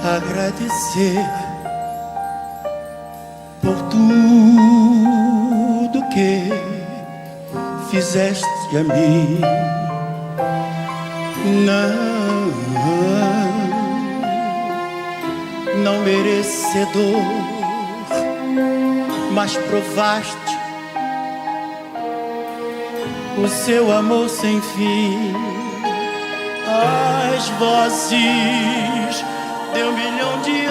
agradecer por tudo que fizeste a mim. Não merecedor, mas provaste o seu amor sem fim. As vozes de 1 milhão de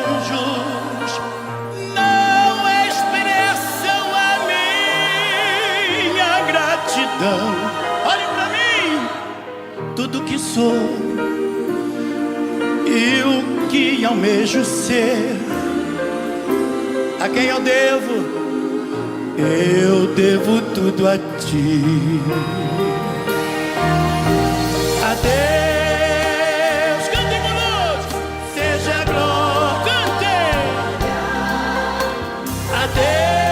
anjos não expressam a minha gratidão. Olhem pra mim, tudo que sou e o que almejo ser, a quem eu devo tudo a ti. Adeus, cantem conosco, seja a glória, cantem. Adeus,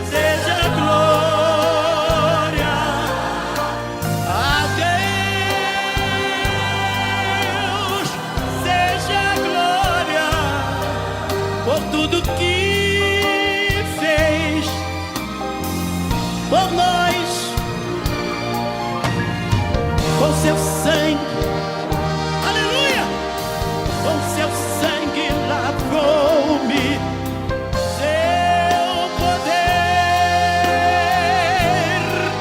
seja a glória. Adeus, seja a glória por tudo que fez por nós. Com seu sangue, aleluia, com seu sangue lavou-me, seu poder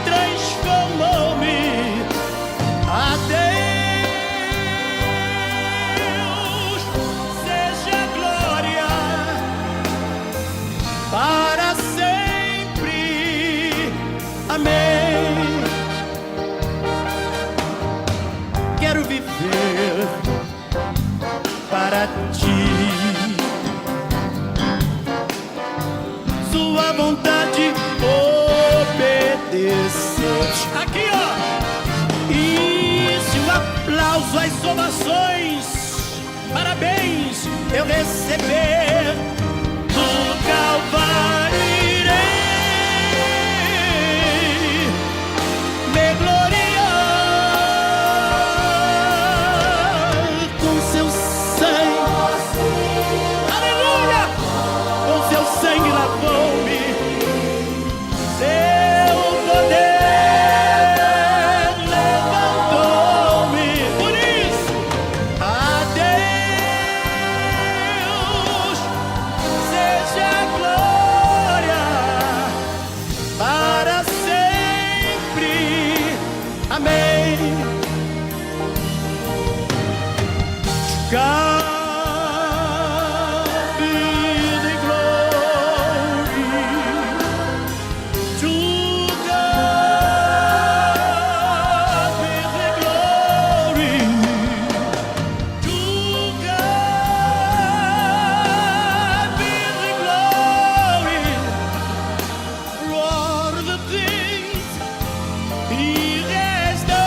transformou-me. Adeus, seja a glória para sempre, amém. Quero viver para ti, sua vontade obedecer. Aqui ó, e se o aplauso, as ovações, parabéns eu receber do Calvário, irei me gloriar com seu sangue, aleluia, com seu sangue lavou-me, seu poder levantou-me. Por isso, adeus, seja a glória para sempre, amém. God be the glory, to God be the glory, to God be the glory for all the things He has done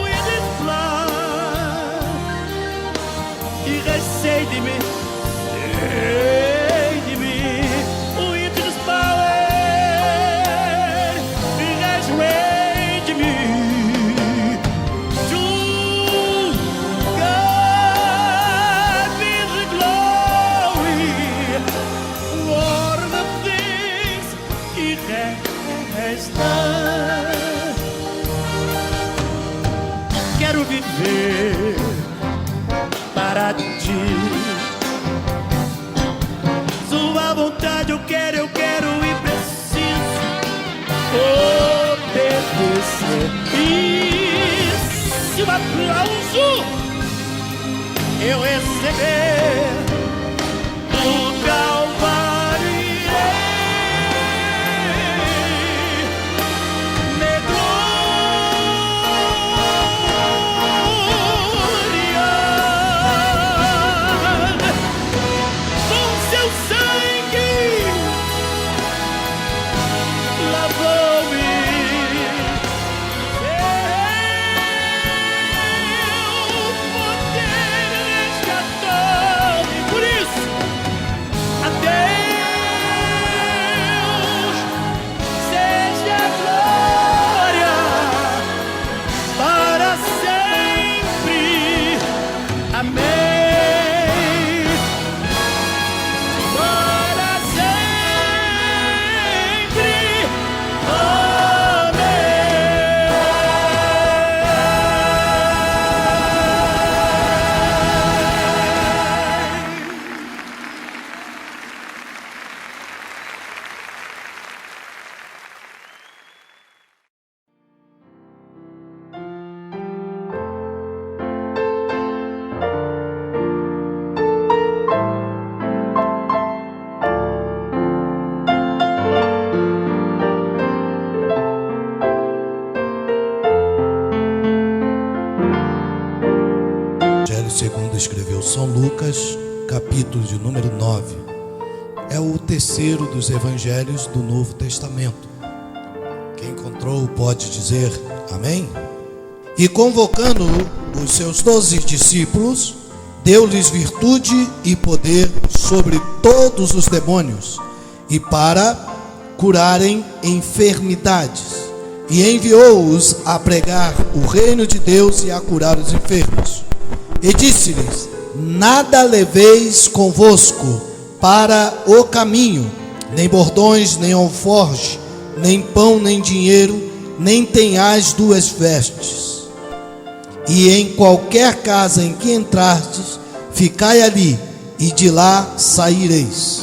with His blood. Irreceide-me, save-me with His power. Irreceide-me. To God be the glory for the things He has done. Quero viver para ti, sua vontade eu quero e preciso obedecer. E se o aplauso eu receber do Calvário, irei me gloriar com seu sangue lavou-me, seu poder resgatou-me. quando escreveu São Lucas, capítulo de número 9. É o terceiro dos evangelhos do Novo Testamento. Quem encontrou pode dizer amém? E convocando os seus 12 discípulos, deu-lhes virtude e poder sobre todos os demônios, e para curarem enfermidades. E enviou-os a pregar o reino de Deus e a curar os enfermos. E disse-lhes: nada leveis convosco para o caminho, nem bordões, nem alforje, nem pão, nem dinheiro, nem tenhais duas vestes. E em qualquer casa em que entrardes, ficai ali, e de lá saireis.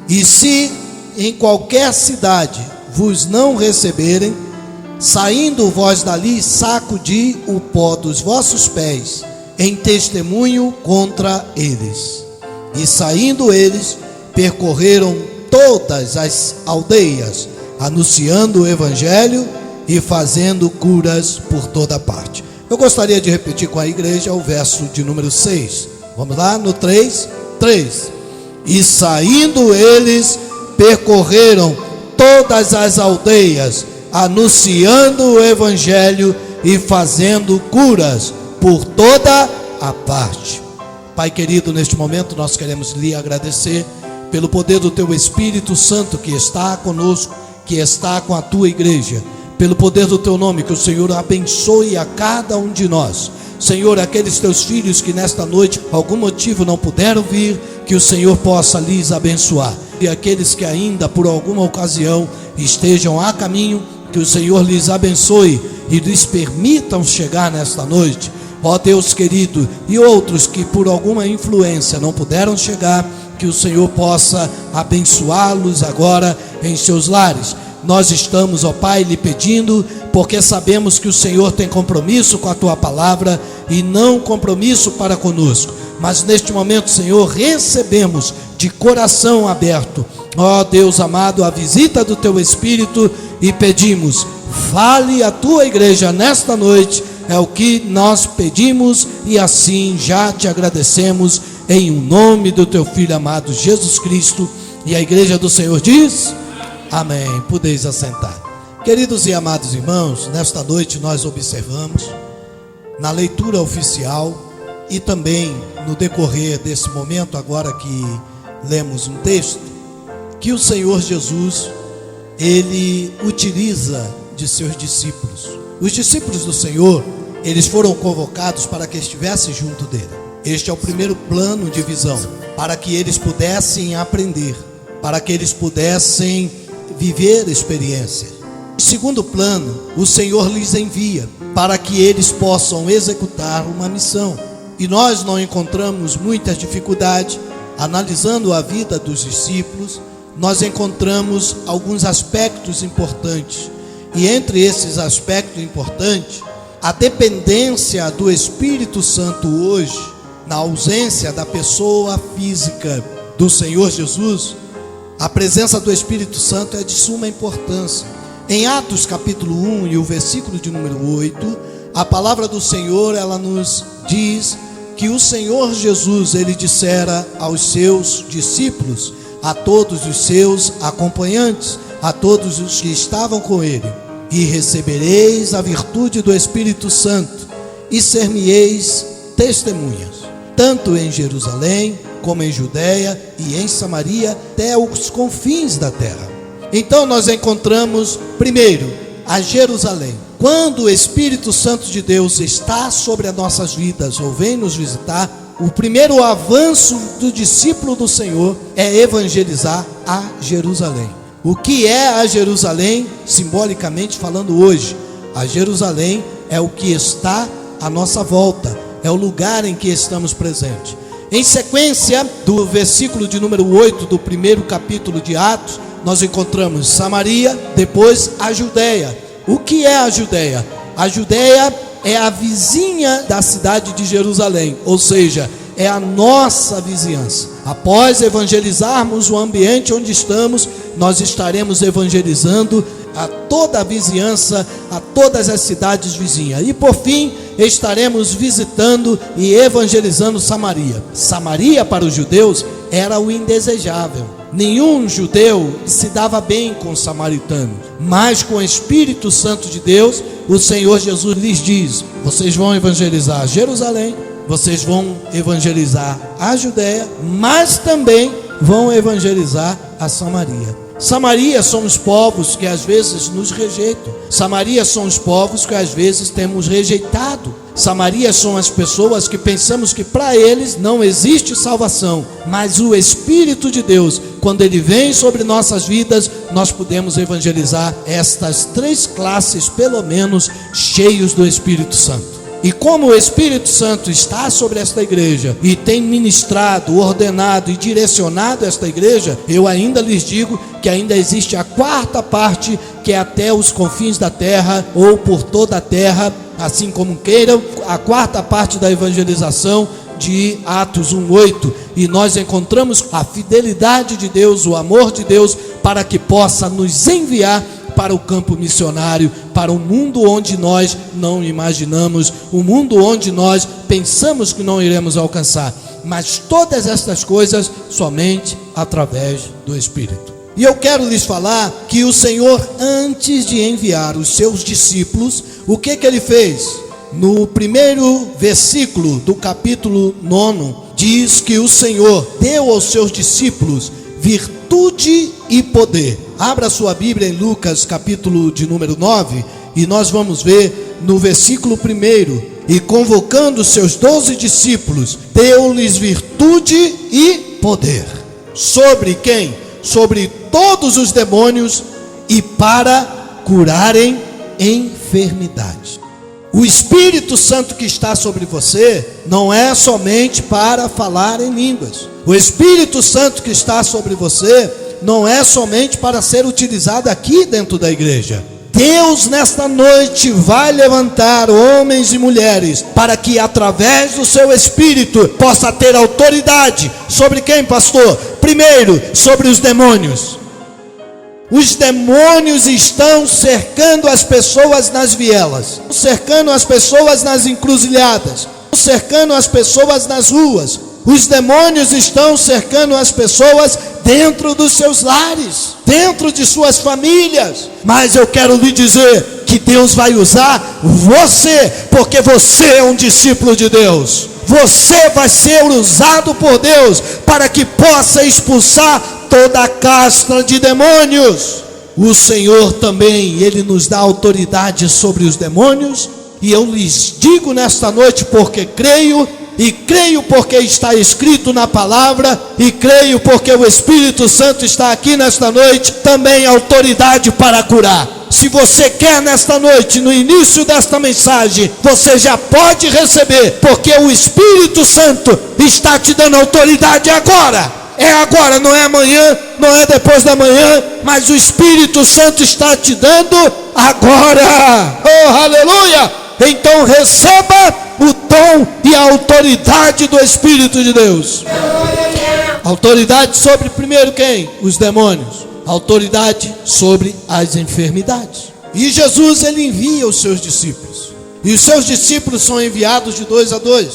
E se em qualquer cidade vos não receberem, saindo vós dali, sacudi o pó dos vossos pés, em testemunho contra eles. E saindo eles, percorreram todas as aldeias, anunciando o evangelho e fazendo curas por toda parte. Eu gostaria de repetir com a igreja o verso de número 6. Vamos lá, no 3. E saindo eles, percorreram todas as aldeias, anunciando o evangelho e fazendo curas por toda a parte. Pai querido, neste momento nós queremos lhe agradecer pelo poder do teu Espírito Santo que está conosco, que está com a tua igreja, pelo poder do teu nome, que o Senhor abençoe a cada um de nós. Senhor, aqueles teus filhos que nesta noite, por algum motivo não puderam vir, que o Senhor possa lhes abençoar. E aqueles que ainda por alguma ocasião estejam a caminho, que o Senhor lhes abençoe e lhes permitam chegar nesta noite. Ó Deus querido, e outros que por alguma influência não puderam chegar, que o Senhor possa abençoá-los agora em seus lares. Nós estamos, ó Pai, lhe pedindo, porque sabemos que o Senhor tem compromisso com a tua palavra e não compromisso para conosco. Mas neste momento, Senhor, recebemos de coração aberto, ó Deus amado, a visita do teu Espírito e pedimos: fale a tua igreja nesta noite. É o que nós pedimos e assim já te agradecemos, em nome do teu Filho amado Jesus Cristo. E a igreja do Senhor diz: amém. Podeis assentar. Queridos e amados irmãos, nesta noite nós observamos, na leitura oficial e também no decorrer desse momento, agora que lemos um texto, que o Senhor Jesus, Ele utiliza de seus discípulos. Os discípulos do Senhor, eles foram convocados para que estivessem junto dele. Este é o primeiro plano de visão, para que eles pudessem aprender, para que eles pudessem viver experiência. Em segundo plano, o Senhor lhes envia para que eles possam executar uma missão. E nós não encontramos muita dificuldade, analisando a vida dos discípulos, nós encontramos alguns aspectos importantes. E entre esses aspectos importantes, a dependência do Espírito Santo hoje, na ausência da pessoa física do Senhor Jesus, a presença do Espírito Santo é de suma importância. Em Atos capítulo 1 e o versículo de número 8, a palavra do Senhor, ela nos diz que o Senhor Jesus, ele dissera aos seus discípulos, a todos os seus acompanhantes, a todos os que estavam com ele: e recebereis a virtude do Espírito Santo, e ser-me-eis testemunhas, tanto em Jerusalém, como em Judeia e em Samaria, até os confins da terra. Então nós encontramos, primeiro, a Jerusalém. Quando o Espírito Santo de Deus está sobre as nossas vidas, ou vem nos visitar, o primeiro avanço do discípulo do Senhor é evangelizar a Jerusalém. O que é a Jerusalém, simbolicamente falando hoje? A Jerusalém é o que está à nossa volta, é o lugar em que estamos presentes. Em sequência do versículo de número 8 do primeiro capítulo de Atos, nós encontramos Samaria, depois a Judeia. O que é a Judeia? A Judeia é a vizinha da cidade de Jerusalém, ou seja, é a nossa vizinhança. Após evangelizarmos o ambiente onde estamos, nós estaremos evangelizando a toda a vizinhança, a todas as cidades vizinhas. E por fim, estaremos visitando e evangelizando Samaria. Samaria para os judeus era o indesejável. Nenhum judeu se dava bem com os samaritanos, mas com o Espírito Santo de Deus, o Senhor Jesus lhes diz: vocês vão evangelizar Jerusalém, vocês vão evangelizar a Judéia, mas também vão evangelizar a Samaria. Samaria são os povos que às vezes nos rejeitam. Samaria são os povos que às vezes temos rejeitado. Samaria são as pessoas que pensamos que para eles não existe salvação, mas o Espírito de Deus, quando ele vem sobre nossas vidas, nós podemos evangelizar estas três classes, pelo menos, cheios do Espírito Santo. E como o Espírito Santo está sobre esta igreja e tem ministrado, ordenado e direcionado esta igreja, eu ainda lhes digo que ainda existe a quarta parte, que é até os confins da terra ou por toda a terra, assim como queiram, a quarta parte da evangelização de Atos 1:8, e nós encontramos a fidelidade de Deus, o amor de Deus, para que possa nos enviar para o campo missionário, para o mundo onde nós não imaginamos, o mundo onde nós pensamos que não iremos alcançar, mas todas estas coisas somente através do Espírito. E eu quero lhes falar que o Senhor, antes de enviar os seus discípulos, o que ele fez? No primeiro versículo do capítulo 9, diz que o Senhor deu aos seus discípulos virtude e poder. Abra sua Bíblia em Lucas capítulo de número 9, e nós vamos ver no versículo 1: e convocando seus 12 discípulos, deu-lhes virtude e poder. Sobre quem? Sobre todos os demônios, e para curarem enfermidades. O Espírito Santo que está sobre você não é somente para falar em línguas. O Espírito Santo que está sobre você não é somente para ser utilizado aqui dentro da igreja. Deus nesta noite vai levantar homens e mulheres para que através do seu Espírito possa ter autoridade sobre quem, pastor? Primeiro, sobre os demônios. Os demônios estão cercando as pessoas nas vielas, cercando as pessoas nas encruzilhadas, cercando as pessoas nas ruas. Os demônios estão cercando as pessoas dentro dos seus lares, dentro de suas famílias. Mas eu quero lhe dizer que Deus vai usar você, porque você é um discípulo de Deus. Você vai ser usado por Deus para que possa expulsar toda a castra de demônios. O Senhor também, Ele nos dá autoridade sobre os demônios. E eu lhes digo nesta noite, porque creio, e creio porque está escrito na palavra, e creio porque o Espírito Santo está aqui nesta noite, também autoridade para curar. Se você quer nesta noite, no início desta mensagem, você já pode receber, porque o Espírito Santo está te dando autoridade agora. É agora, não é amanhã, não é depois da manhã, mas o Espírito Santo está te dando agora. Oh, aleluia! Então receba o dom e a autoridade do Espírito de Deus. Autoridade sobre primeiro quem? Os demônios. Autoridade sobre as enfermidades. E Jesus, ele envia os seus discípulos. E os seus discípulos são enviados de 2 a 2.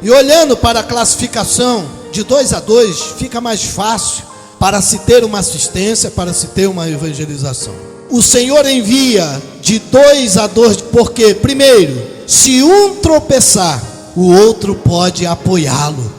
E olhando para a classificação de 2 a 2, fica mais fácil para se ter uma assistência, para se ter uma evangelização. O Senhor envia de 2 a 2, porque primeiro, se um tropeçar, o outro pode apoiá-lo.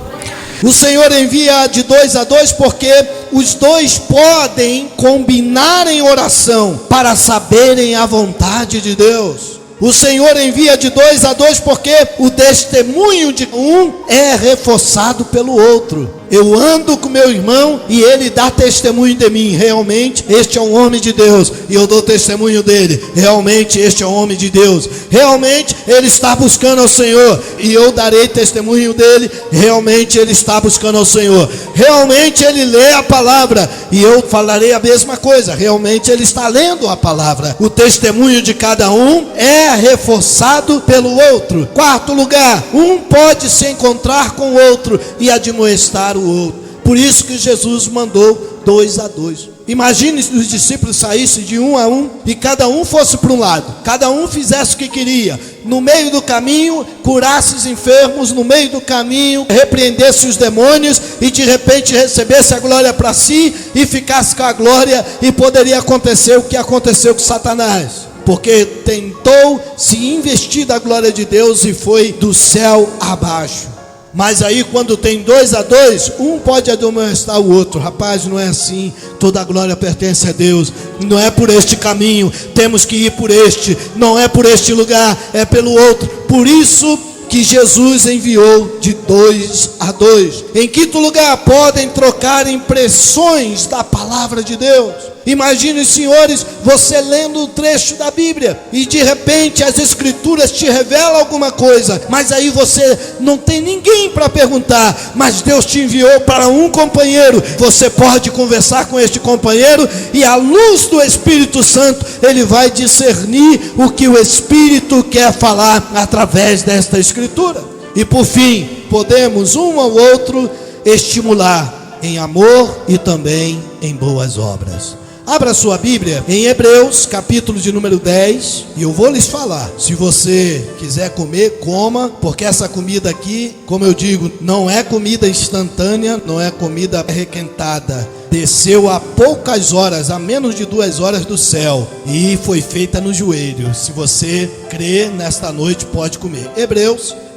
O Senhor envia de 2 a 2 porque os dois podem combinar em oração para saberem a vontade de Deus. O Senhor envia de 2 a 2 porque o testemunho de um é reforçado pelo outro. Eu ando com meu irmão e ele dá testemunho de mim. Realmente este é um homem de Deus. E eu dou testemunho dele. Realmente este é um homem de Deus. Realmente ele está buscando ao Senhor. E eu darei testemunho dele. Realmente ele está buscando ao Senhor. Realmente ele lê a palavra. E eu falarei a mesma coisa. Realmente ele está lendo a palavra. O testemunho de cada um é reforçado pelo outro. Quarto lugar, um pode se encontrar com o outro e admoestar o outro. Por isso que Jesus mandou 2 a 2. Imagine se os discípulos saíssem de um a um e cada um fosse para um lado, cada um fizesse o que queria, no meio do caminho curasse os enfermos, no meio do caminho repreendesse os demônios e de repente recebesse a glória para si e ficasse com a glória, e poderia acontecer o que aconteceu com Satanás, porque tentou se investir da glória de Deus e foi do céu abaixo. Mas aí quando tem 2 a 2, um pode admoestar o outro. Rapaz, não é assim, toda a glória pertence a Deus, não é por este caminho, temos que ir por este, não é por este lugar, é pelo outro. Por isso que Jesus enviou de 2 a 2. Em quinto lugar, podem trocar impressões da palavra de Deus. Imagine, senhores, você lendo um trecho da Bíblia e de repente as escrituras te revelam alguma coisa, mas aí você não tem ninguém para perguntar, mas Deus te enviou para um companheiro. Você pode conversar com este companheiro e à luz do Espírito Santo ele vai discernir o que o Espírito quer falar através desta escritura. E por fim, podemos um ao outro estimular em amor e também em boas obras. Abra sua Bíblia em Hebreus, capítulo de número 10, e eu vou lhes falar. Se você quiser comer, coma, porque essa comida aqui, como eu digo, não é comida instantânea, não é comida requentada. Desceu há poucas horas, a menos de 2 horas do céu, e foi feita no joelho. Se você crê, nesta noite pode comer.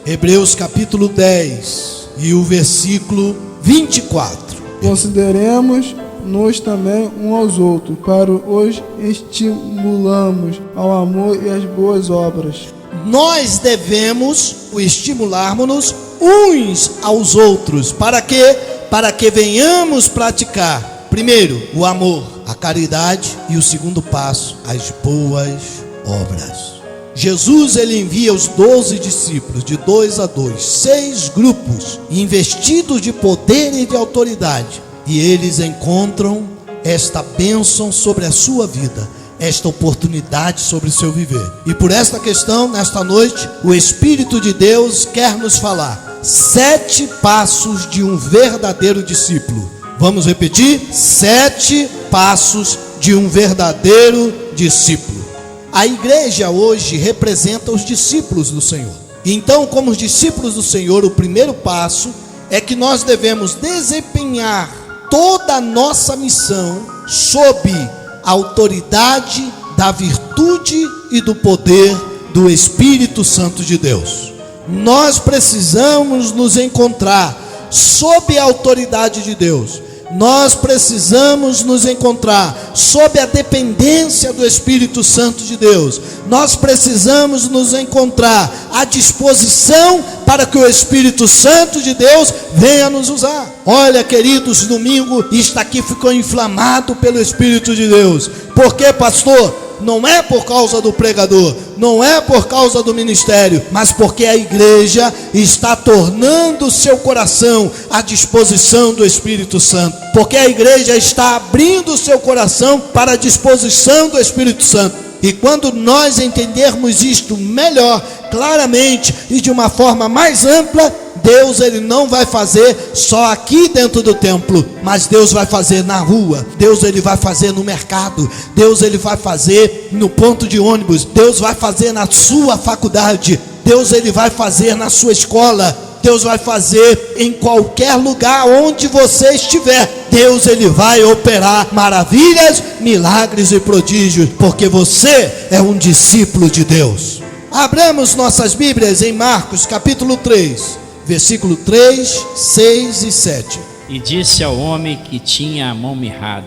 Hebreus capítulo 10 e o versículo 24. Consideremos-nos também uns aos outros, para os estimularmos ao amor e às boas obras. Nós devemos estimularmos-nos uns aos outros. Para quê? Para que venhamos praticar, primeiro, o amor, a caridade, e o segundo passo, as boas obras. Jesus, ele envia os 12 discípulos de 2 a 2, 6 grupos investidos de poder e de autoridade, e eles encontram esta bênção sobre a sua vida, esta oportunidade sobre o seu viver. E por esta questão, nesta noite, o Espírito de Deus quer nos falar 7 passos de um verdadeiro discípulo. Vamos repetir? 7 passos de um verdadeiro discípulo. A igreja hoje representa os discípulos do Senhor. Então, como os discípulos do Senhor, o primeiro passo é que nós devemos desempenhar toda a nossa missão sob a autoridade da virtude e do poder do Espírito Santo de Deus. Nós precisamos nos encontrar sob a autoridade de Deus. Nós precisamos nos encontrar sob a dependência do Espírito Santo de Deus. Nós precisamos nos encontrar à disposição para que o Espírito Santo de Deus venha nos usar. Olha, queridos, domingo isto aqui ficou inflamado pelo Espírito de Deus. Por quê, pastor? Não é por causa do pregador, não é por causa do ministério, mas porque a igreja está tornando seu coração à disposição do Espírito Santo, porque a igreja está abrindo seu coração para a disposição do Espírito Santo. E quando nós entendermos isto melhor, claramente e de uma forma mais ampla, Deus, ele não vai fazer só aqui dentro do templo, mas Deus vai fazer na rua, Deus, ele vai fazer no mercado, Deus, ele vai fazer no ponto de ônibus, Deus vai fazer na sua faculdade, Deus, ele vai fazer na sua escola, Deus vai fazer em qualquer lugar onde você estiver. Deus, ele vai operar maravilhas, milagres e prodígios, porque você é um discípulo de Deus. Abramos nossas Bíblias em Marcos capítulo 3, versículo 3, 6 e 7. E disse ao homem que tinha a mão mirrada: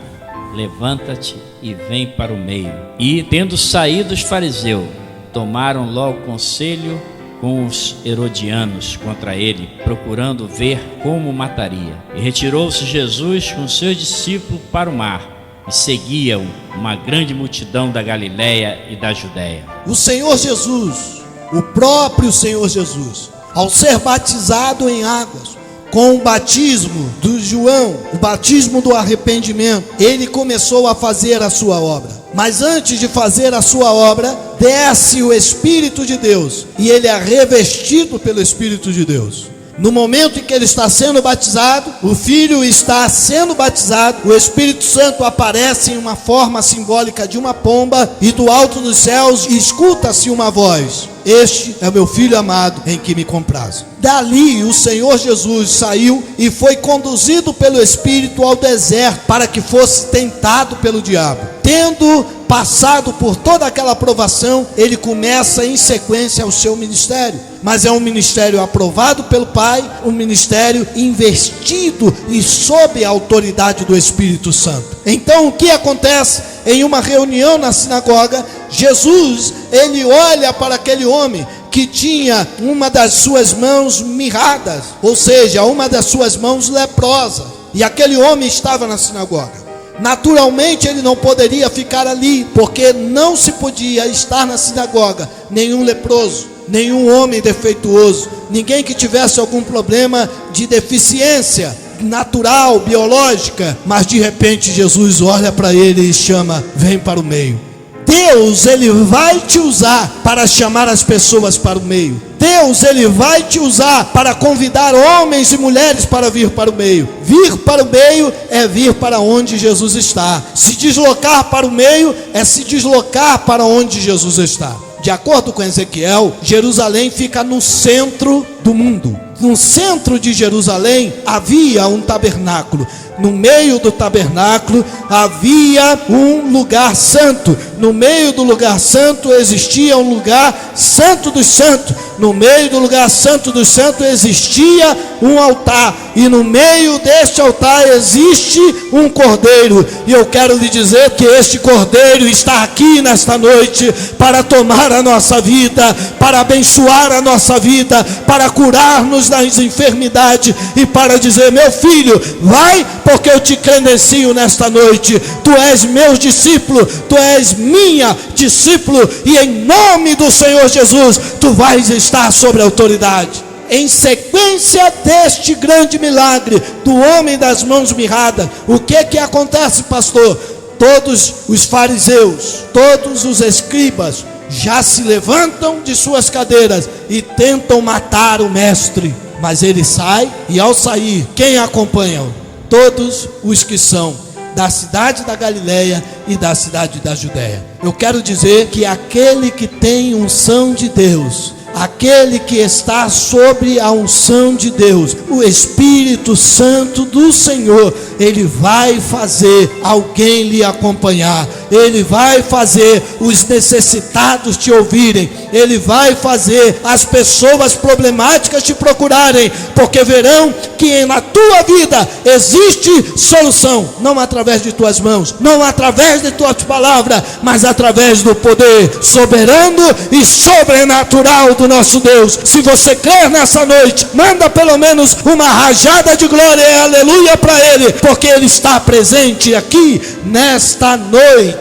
levanta-te e vem para o meio. E, tendo saído os fariseus, tomaram logo conselho com os herodianos contra ele, procurando ver como mataria. E retirou-se Jesus com seus discípulos para o mar, e seguia-o uma grande multidão da Galiléia e da Judéia. O Senhor Jesus, o próprio Senhor Jesus, ao ser batizado em águas, com o batismo do João, o batismo do arrependimento, ele começou a fazer a sua obra. Mas antes de fazer a sua obra, desce o Espírito de Deus, e ele é revestido pelo Espírito de Deus. No momento em que ele está sendo batizado, o Filho está sendo batizado, o Espírito Santo aparece em uma forma simbólica de uma pomba, e do alto dos céus escuta-se uma voz: este é o meu Filho amado, em que me comprazo. Dali o Senhor Jesus saiu e foi conduzido pelo Espírito ao deserto, para que fosse tentado pelo diabo. Tendo passado por toda aquela provação, ele começa em sequência o seu ministério. Mas é um ministério aprovado pelo Pai, um ministério investido e sob a autoridade do Espírito Santo. Então o que acontece? Em uma reunião na sinagoga, Jesus, ele olha para aquele homem que tinha uma das suas mãos mirradas, ou seja, uma das suas mãos leprosa, e aquele homem estava na sinagoga. Naturalmente ele não poderia ficar ali, porque não se podia estar na sinagoga nenhum leproso, nenhum homem defeituoso, ninguém que tivesse algum problema de deficiência natural, biológica. Mas de repente Jesus olha para ele e chama: vem para o meio. Deus, ele vai te usar para chamar as pessoas para o meio. Deus, ele vai te usar para convidar homens e mulheres para vir para o meio. Vir para o meio é vir para onde Jesus está. Se deslocar para o meio é se deslocar para onde Jesus está. De acordo com Ezequiel, Jerusalém fica no centro do mundo. No centro de Jerusalém havia um tabernáculo. No meio do tabernáculo havia um lugar santo. No meio do lugar santo existia um lugar santo dos santos. No meio do lugar santo dos santos existia um altar. E no meio deste altar existe um cordeiro. E eu quero lhe dizer que este cordeiro está aqui nesta noite para tomar a nossa vida, para abençoar a nossa vida, para curar-nos das enfermidades e para dizer: meu filho, vai, porque eu te credencio nesta noite. Tu és meu discípulo, tu és minha discípulo, e em nome do Senhor Jesus tu vais estar sobre a autoridade. Em sequência deste grande milagre do homem das mãos mirradas, o que acontece, pastor? Todos os fariseus, todos os escribas já se levantam de suas cadeiras e tentam matar o mestre. Mas ele sai, e ao sair, quem acompanha? Todos os que são da cidade da Galileia e da cidade da Judéia. Eu quero dizer que aquele que tem unção de Deus, aquele que está sobre a unção de Deus, o Espírito Santo do Senhor, ele vai fazer alguém lhe acompanhar, ele vai fazer os necessitados te ouvirem, ele vai fazer as pessoas problemáticas te procurarem, porque verão que na tua vida existe solução, não através de tuas mãos, não através de tuas palavras, mas através do poder soberano e sobrenatural do nosso Deus. Se você crer nessa noite, manda pelo menos uma rajada de glória e aleluia para ele, porque ele está presente aqui nesta noite.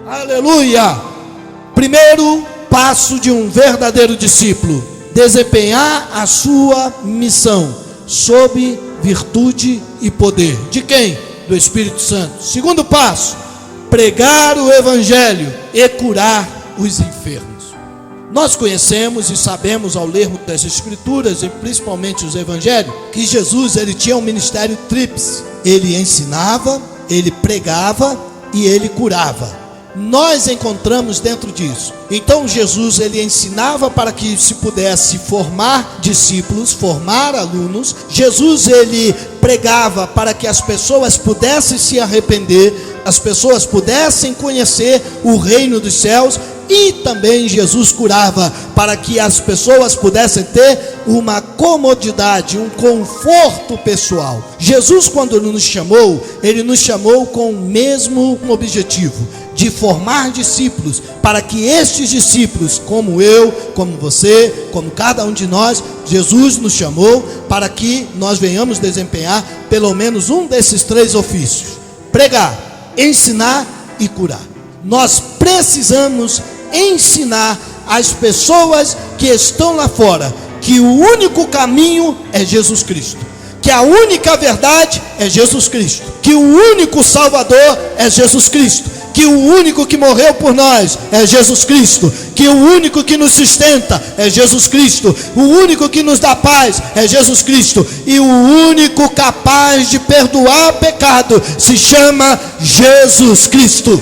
Aleluia. Primeiro passo de um verdadeiro discípulo: desempenhar a sua missão sob virtude e poder. De quem? Do Espírito Santo. Segundo passo: pregar o evangelho e curar os enfermos. Nós conhecemos e sabemos, ao lermos das Escrituras e principalmente os Evangelhos, que Jesus, ele tinha um ministério tríplice. Ele ensinava, ele pregava e ele curava. Nós encontramos dentro disso. Então Jesus, ele ensinava para que se pudesse formar discípulos, formar alunos. Jesus, ele pregava para que as pessoas pudessem se arrepender, as pessoas pudessem conhecer o reino dos céus. E também Jesus curava para que as pessoas pudessem ter uma comodidade, um conforto pessoal. Jesus, quando ele nos chamou com o mesmo objetivo, de formar discípulos, para que estes discípulos, como eu, como você, como cada um de nós, Jesus nos chamou para que nós venhamos desempenhar pelo menos um desses três ofícios: pregar, ensinar e curar. Nós precisamos ensinar as pessoas que estão lá fora que o único caminho é Jesus Cristo, que a única verdade é Jesus Cristo, que o único Salvador é Jesus Cristo, que o único que morreu por nós é Jesus Cristo, que o único que nos sustenta é Jesus Cristo, o único que nos dá paz é Jesus Cristo, e o único capaz de perdoar pecado se chama Jesus Cristo.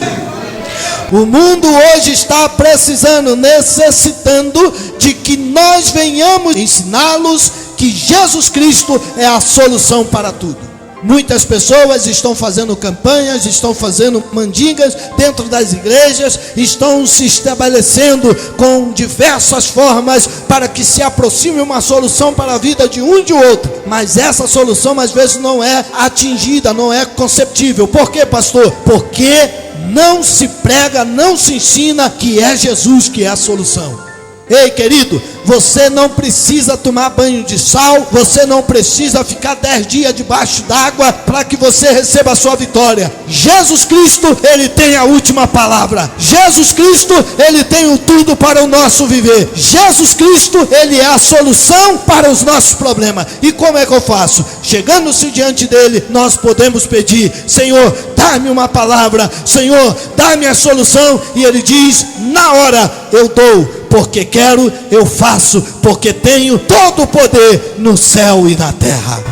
O mundo hoje está precisando, necessitando de que nós venhamos ensiná-los que Jesus Cristo é a solução para tudo. Muitas pessoas estão fazendo campanhas, estão fazendo mandingas dentro das igrejas, estão se estabelecendo com diversas formas para que se aproxime uma solução para a vida de um e de outro. Mas essa solução às vezes não é atingida, não é conceptível. Por quê, pastor? Porque não se prega, não se ensina que é Jesus que é a solução. Ei, querido, você não precisa tomar banho de sal, você não precisa ficar 10 dias debaixo d'água para que você receba a sua vitória. Jesus Cristo, Ele tem a última palavra. Jesus Cristo, Ele tem o tudo para o nosso viver. Jesus Cristo, Ele é a solução para os nossos problemas. E como é que eu faço? Chegando-se diante dEle, nós podemos pedir: Senhor, dá-me uma palavra, Senhor, dá-me a solução. E Ele diz: na hora eu dou. Porque quero, eu faço, porque tenho todo o poder no céu e na terra.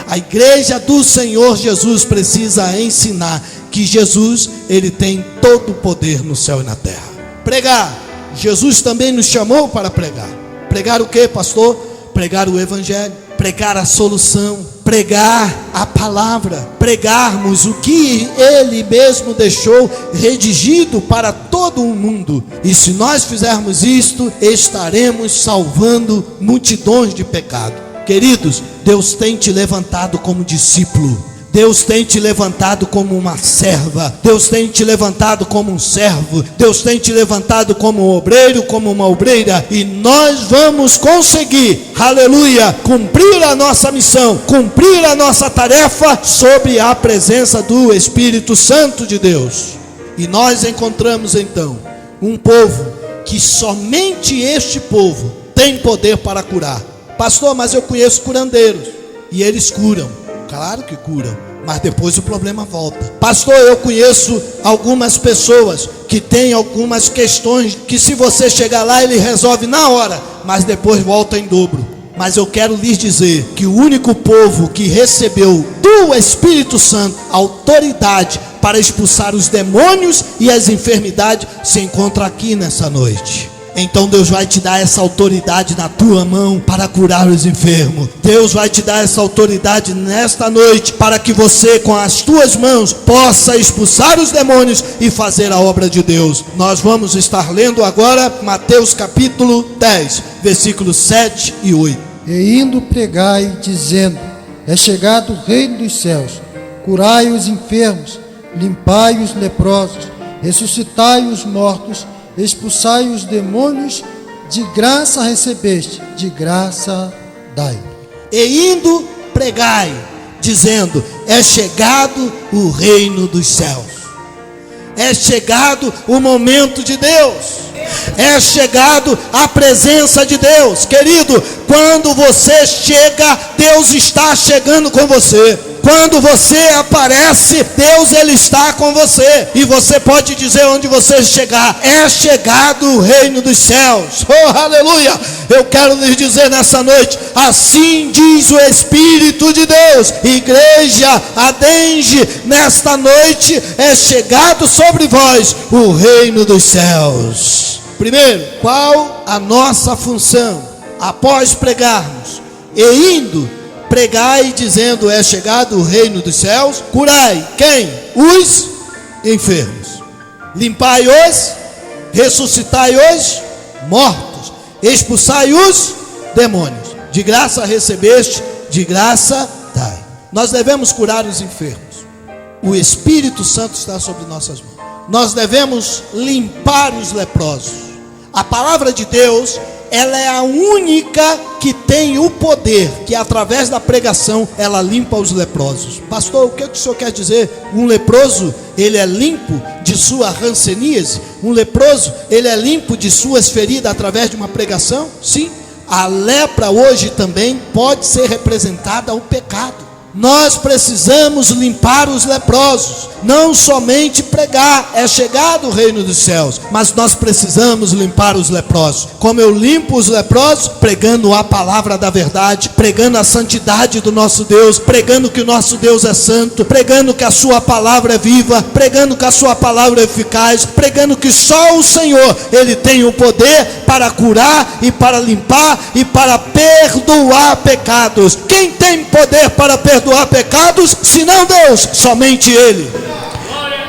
A igreja do Senhor Jesus precisa ensinar que Jesus, Ele tem todo o poder no céu e na terra. Pregar, Jesus também nos chamou para pregar. Pregar o que, pastor? Pregar o Evangelho, pregar a solução, pregar a palavra, pregarmos o que Ele mesmo deixou redigido para todo o mundo. E se nós fizermos isto, estaremos salvando multidões de pecado. Queridos, Deus tem te levantado como discípulo. Deus tem te levantado como uma serva. Deus tem te levantado como um servo. Deus tem te levantado como um obreiro, como uma obreira. E nós vamos conseguir, aleluia, cumprir a nossa missão, cumprir a nossa tarefa sob a presença do Espírito Santo de Deus. E nós encontramos então um povo que somente este povo tem poder para curar. Pastor, mas eu conheço curandeiros e eles curam. Claro que curam, mas depois o problema volta. Pastor, eu conheço algumas pessoas que têm algumas questões que se você chegar lá ele resolve na hora, mas depois volta em dobro. Mas eu quero lhes dizer que o único povo que recebeu do Espírito Santo autoridade para expulsar os demônios e as enfermidades se encontra aqui nessa noite. Então Deus vai te dar essa autoridade na tua mão para curar os enfermos. Deus vai te dar essa autoridade nesta noite para que você com as tuas mãos possa expulsar os demônios e fazer a obra de Deus. Nós vamos estar lendo agora Mateus capítulo 10, versículos 7 e 8. E indo pregai, dizendo: é chegado o reino dos céus, curai os enfermos, limpai os leprosos, ressuscitai os mortos, expulsai os demônios, de graça recebeste, de graça dai. E indo pregai, dizendo: é chegado o reino dos céus. É chegado o momento de Deus. É chegado a presença de Deus. Querido, quando você chega, Deus está chegando com você. Quando você aparece, Deus Ele está com você. E você pode dizer onde você chegar: é chegado o reino dos céus. Oh, aleluia! Eu quero lhes dizer nessa noite: assim diz o Espírito de Deus. Igreja, adenge, nesta noite é chegado sobre vós o reino dos céus. Primeiro, qual a nossa função? Após pregarmos e indo, pregai dizendo: é chegado o reino dos céus. Curai quem? Os enfermos. Limpai os, ressuscitai os mortos, expulsai os demônios. De graça recebeste, de graça dai. Nós devemos curar os enfermos. O Espírito Santo está sobre nossas mãos. Nós devemos limpar os leprosos. A palavra de Deus, ela é a única que tem o poder, que através da pregação, ela limpa os leprosos. Pastor, o que o senhor quer dizer? Um leproso, ele é limpo de sua ranceníase? Um leproso, ele é limpo de suas feridas através de uma pregação? Sim. A lepra hoje também pode ser representada ao pecado. Nós precisamos limpar os leprosos, não somente pregar, é chegado o reino dos céus, mas nós precisamos limpar os leprosos. Como eu limpo os leprosos? Pregando a palavra da verdade, pregando a santidade do nosso Deus, pregando que o nosso Deus é santo, pregando que a sua palavra é viva, pregando que a sua palavra é eficaz, pregando que só o Senhor, Ele tem o poder para curar e para limpar e para perdoar pecados. Quem tem poder para perdoar pecados, senão Deus? Somente Ele.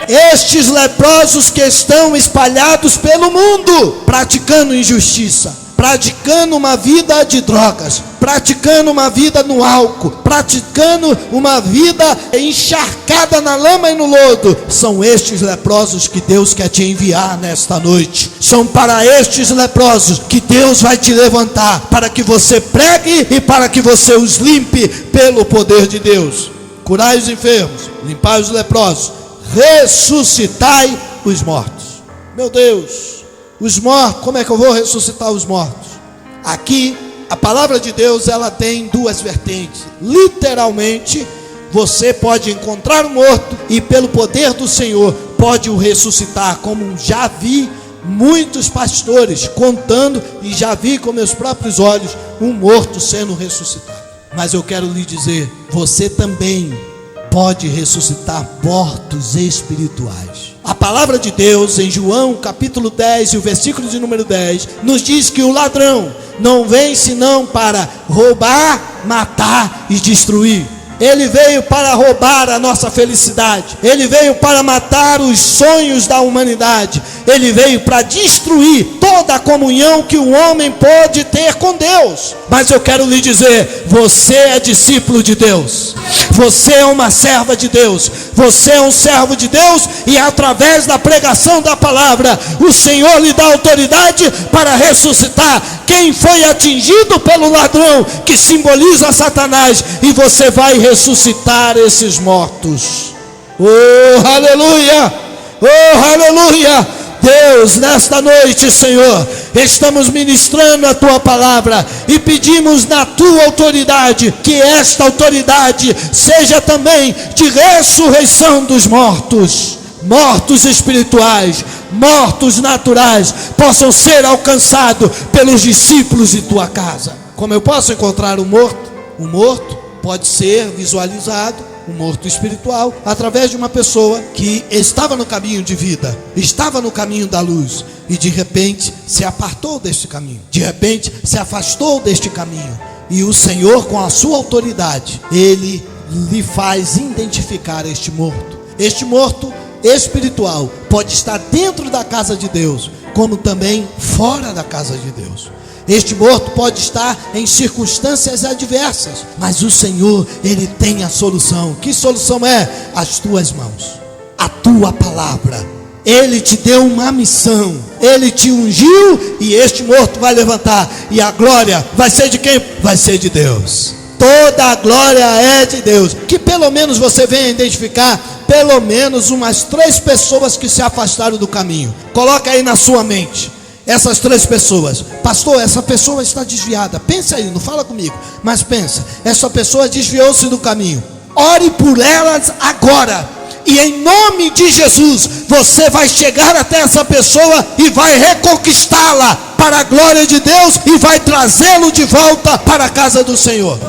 Estes leprosos que estão espalhados pelo mundo, praticando injustiça, praticando uma vida de drogas, praticando uma vida no álcool, praticando uma vida encharcada na lama e no lodo, são estes leprosos que Deus quer te enviar nesta noite. São para estes leprosos que Deus vai te levantar, para que você pregue e para que você os limpe pelo poder de Deus. Curai os enfermos, limpai os leprosos, ressuscitai os mortos. Meu Deus, os mortos, como é que eu vou ressuscitar os mortos? Aqui, a palavra de Deus, ela tem duas vertentes. Literalmente, você pode encontrar um morto e pelo poder do Senhor, pode o ressuscitar, como já vi muitos pastores contando, e já vi com meus próprios olhos um morto sendo ressuscitado. Mas eu quero lhe dizer, você também pode ressuscitar mortos espirituais. A palavra de Deus em João capítulo 10 e o versículo de número 10 nos diz que o ladrão não vem senão para roubar, matar e destruir. Ele veio para roubar a nossa felicidade, ele veio para matar os sonhos da humanidade, ele veio para destruir toda a comunhão que o homem pode ter com Deus. Mas eu quero lhe dizer, você é discípulo de Deus, você é uma serva de Deus, você é um servo de Deus, e através da pregação da palavra, o Senhor lhe dá autoridade para ressuscitar quem foi atingido pelo ladrão, que simboliza Satanás, e você vai ressuscitar esses mortos. Oh, aleluia! Oh, aleluia! Deus, nesta noite, Senhor, estamos ministrando a Tua palavra e pedimos na Tua autoridade, que esta autoridade seja também de ressurreição dos mortos. Mortos espirituais, mortos naturais, possam ser alcançados pelos discípulos de Tua casa. Como eu posso encontrar um morto? Um morto pode ser visualizado, um morto espiritual, através de uma pessoa que estava no caminho de vida, estava no caminho da luz, e de repente se apartou deste caminho, de repente se afastou deste caminho, e o Senhor, com a sua autoridade, Ele lhe faz identificar este morto. Este morto espiritual pode estar dentro da casa de Deus, como também fora da casa de Deus. Este morto pode estar em circunstâncias adversas, mas o Senhor, Ele tem a solução. Que solução é? As tuas mãos, a tua palavra. Ele te deu uma missão, Ele te ungiu, e este morto vai levantar, e a glória vai ser de quem? Vai ser de Deus. Toda a glória é de Deus. Que pelo menos você venha identificar pelo menos umas 3 pessoas que se afastaram do caminho. Coloca aí na sua mente essas 3 pessoas. Pastor, essa pessoa está desviada. Pensa aí, não fala comigo, mas pensa, essa pessoa desviou-se do caminho. Ore por elas agora, e em nome de Jesus, você vai chegar até essa pessoa e vai reconquistá-la para a glória de Deus, e vai trazê-lo de volta para a casa do Senhor.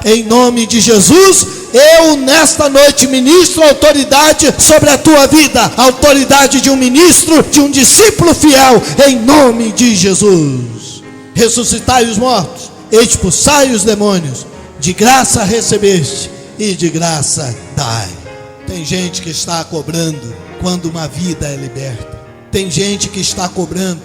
Em nome de Jesus, eu nesta noite ministro autoridade sobre a tua vida, a autoridade de um ministro, de um discípulo fiel, em nome de Jesus. Ressuscitai os mortos, expulsai os demônios, de graça recebeste e de graça dai. Tem gente que está cobrando quando uma vida é liberta. Tem gente que está cobrando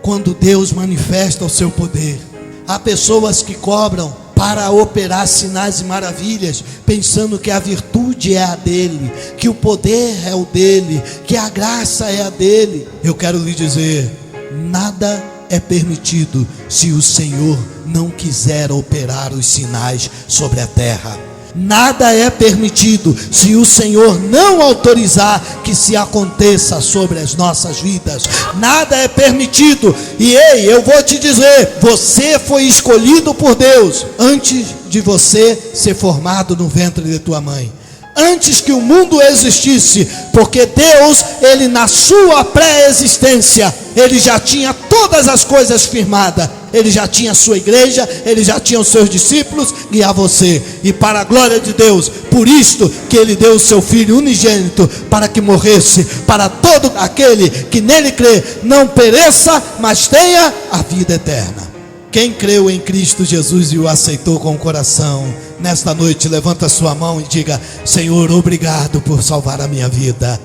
quando Deus manifesta o seu poder. Há pessoas que cobram para operar sinais e maravilhas, pensando que a virtude é a dele, que o poder é o dele, que a graça é a dele. Eu quero lhe dizer, nada é permitido se o Senhor não quiser operar os sinais sobre a terra. Nada é permitido se o Senhor não autorizar que se aconteça sobre as nossas vidas. Nada é permitido. E ei, eu vou te dizer, você foi escolhido por Deus antes de você ser formado no ventre de tua mãe. Antes que o mundo existisse, porque Deus, Ele na sua pré-existência, Ele já tinha todas as coisas firmadas. Ele já tinha a sua igreja, Ele já tinha os seus discípulos e a você. E para a glória de Deus, por isto que Ele deu o seu Filho unigênito, para que morresse, para todo aquele que nele crê, não pereça, mas tenha a vida eterna. Quem creu em Cristo Jesus e o aceitou com o coração, nesta noite levanta sua mão e diga: Senhor, obrigado por salvar a minha vida.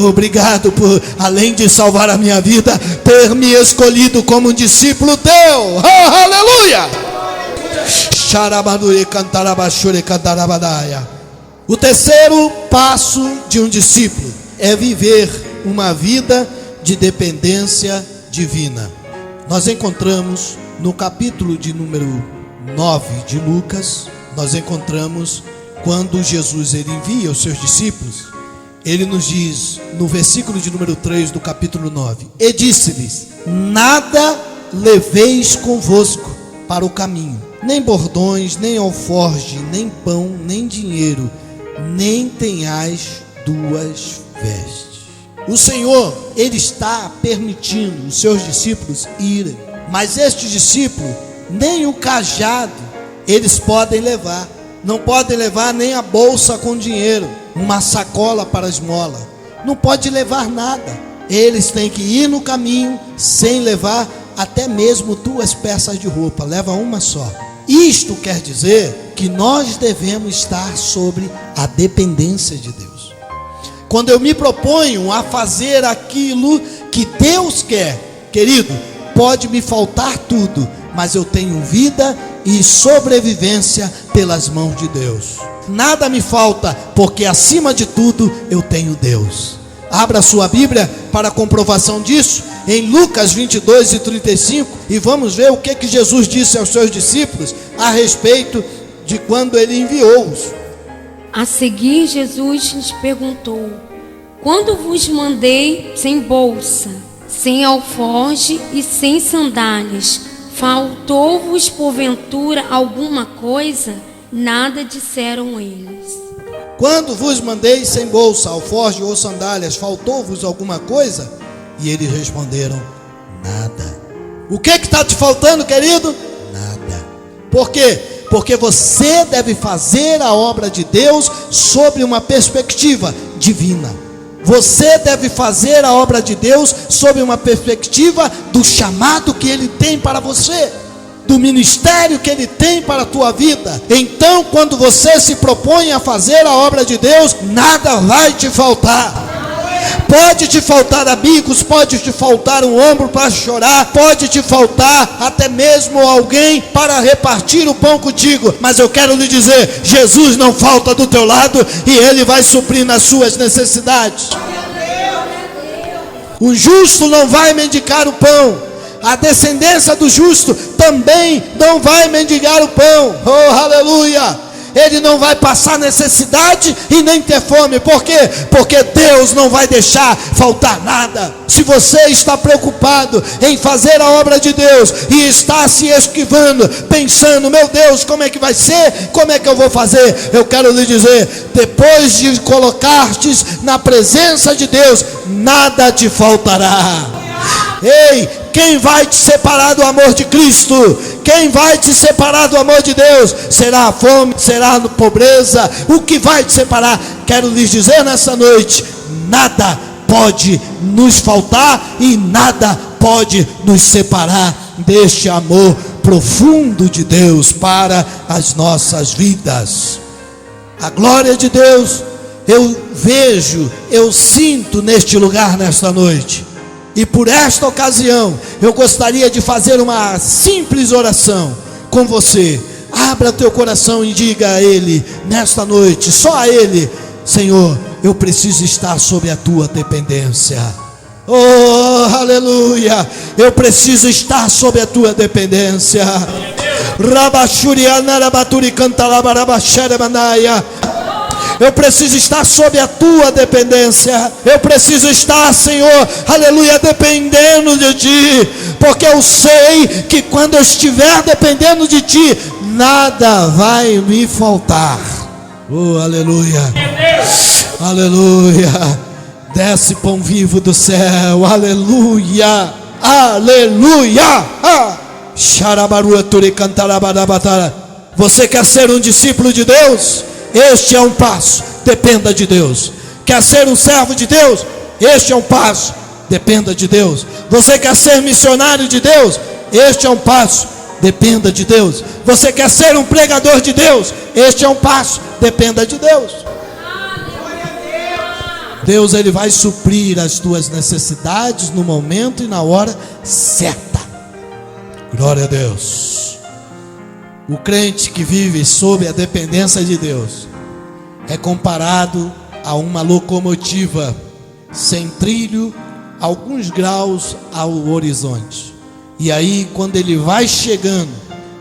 Obrigado por, além de salvar a minha vida, ter me escolhido como um discípulo teu. Oh, aleluia! O terceiro passo de um discípulo é viver uma vida de dependência divina. Nós encontramos no capítulo de número 9 de Lucas, nós encontramos quando Jesus ele envia os seus discípulos. Ele nos diz no versículo de número 3 do capítulo 9: E disse-lhes: nada leveis convosco para o caminho, nem bordões, nem alforje, nem pão, nem dinheiro, nem tenhais duas vestes. O Senhor, Ele está permitindo os seus discípulos irem, mas estes discípulos, nem o cajado eles podem levar. Não podem levar nem a bolsa com dinheiro, uma sacola para esmola. Não pode levar nada. Eles têm que ir no caminho sem levar até mesmo 2 peças de roupa. Leva uma só. Isto quer dizer que nós devemos estar sobre a dependência de Deus. Quando eu me proponho a fazer aquilo que Deus quer, querido, pode me faltar tudo, mas eu tenho vida e sobrevivência pelas mãos de Deus. Nada me falta, porque acima de tudo eu tenho Deus. Abra sua Bíblia para comprovação disso, em Lucas 22 e 35, e vamos ver o que Jesus disse aos seus discípulos a respeito de quando Ele enviou-os. A seguir, Jesus lhes perguntou: quando vos mandei sem bolsa, sem alforje e sem sandálias, faltou-vos porventura alguma coisa? Nada, disseram eles. Quando vos mandei sem bolsa, alforje ou sandálias, faltou-vos alguma coisa? E eles responderam: nada. O que está te faltando, querido? Nada. Por quê? Porque você deve fazer a obra de Deus sobre uma perspectiva divina. Você deve fazer a obra de Deus sob uma perspectiva do chamado que Ele tem para você, do ministério que Ele tem para a tua vida. Então, quando você se propõe a fazer a obra de Deus, nada vai te faltar. Pode te faltar amigos, pode te faltar um ombro para chorar, pode te faltar até mesmo alguém para repartir o pão contigo, mas eu quero lhe dizer, Jesus não falta do teu lado e Ele vai suprir nas suas necessidades. O justo não vai mendigar o pão, a descendência do justo também não vai mendigar o pão. Oh, aleluia! Ele não vai passar necessidade e nem ter fome. Por quê? Porque Deus não vai deixar faltar nada. Se você está preocupado em fazer a obra de Deus e está se esquivando, pensando, meu Deus, como é que vai ser? Como é que eu vou fazer? Eu quero lhe dizer, depois de colocar-te na presença de Deus, nada te faltará. Ei, quem vai te separar do amor de Cristo? Quem vai te separar do amor de Deus? Será a fome? Será a pobreza? O que vai te separar? Quero lhes dizer nessa noite, nada pode nos faltar e nada pode nos separar deste amor profundo de Deus para as nossas vidas. A glória de Deus eu vejo, eu sinto neste lugar nesta noite. E por esta ocasião, eu gostaria de fazer uma simples oração com você. Abra teu coração e diga a Ele, nesta noite, só a Ele: Senhor, eu preciso estar sob a tua dependência. Oh, aleluia! Eu preciso estar sob a tua dependência. Eu preciso estar sob a tua dependência. Eu preciso estar, Senhor, aleluia, dependendo de ti. Porque eu sei que quando eu estiver dependendo de ti, nada vai me faltar. Oh, aleluia. Aleluia. Desce pão vivo do céu. Aleluia. Aleluia. Você quer ser um discípulo de Deus? Este é um passo, dependa de Deus. Quer ser um servo de Deus? Este é um passo, dependa de Deus. Você quer ser missionário de Deus? Este é um passo, dependa de Deus. Você quer ser um pregador de Deus? Este é um passo, dependa de Deus. Deus, Ele vai suprir as tuas necessidades no momento e na hora certa. Glória a Deus. O crente que vive sob a dependência de Deus é comparado a uma locomotiva sem trilho, alguns graus ao horizonte. E aí, quando ele vai chegando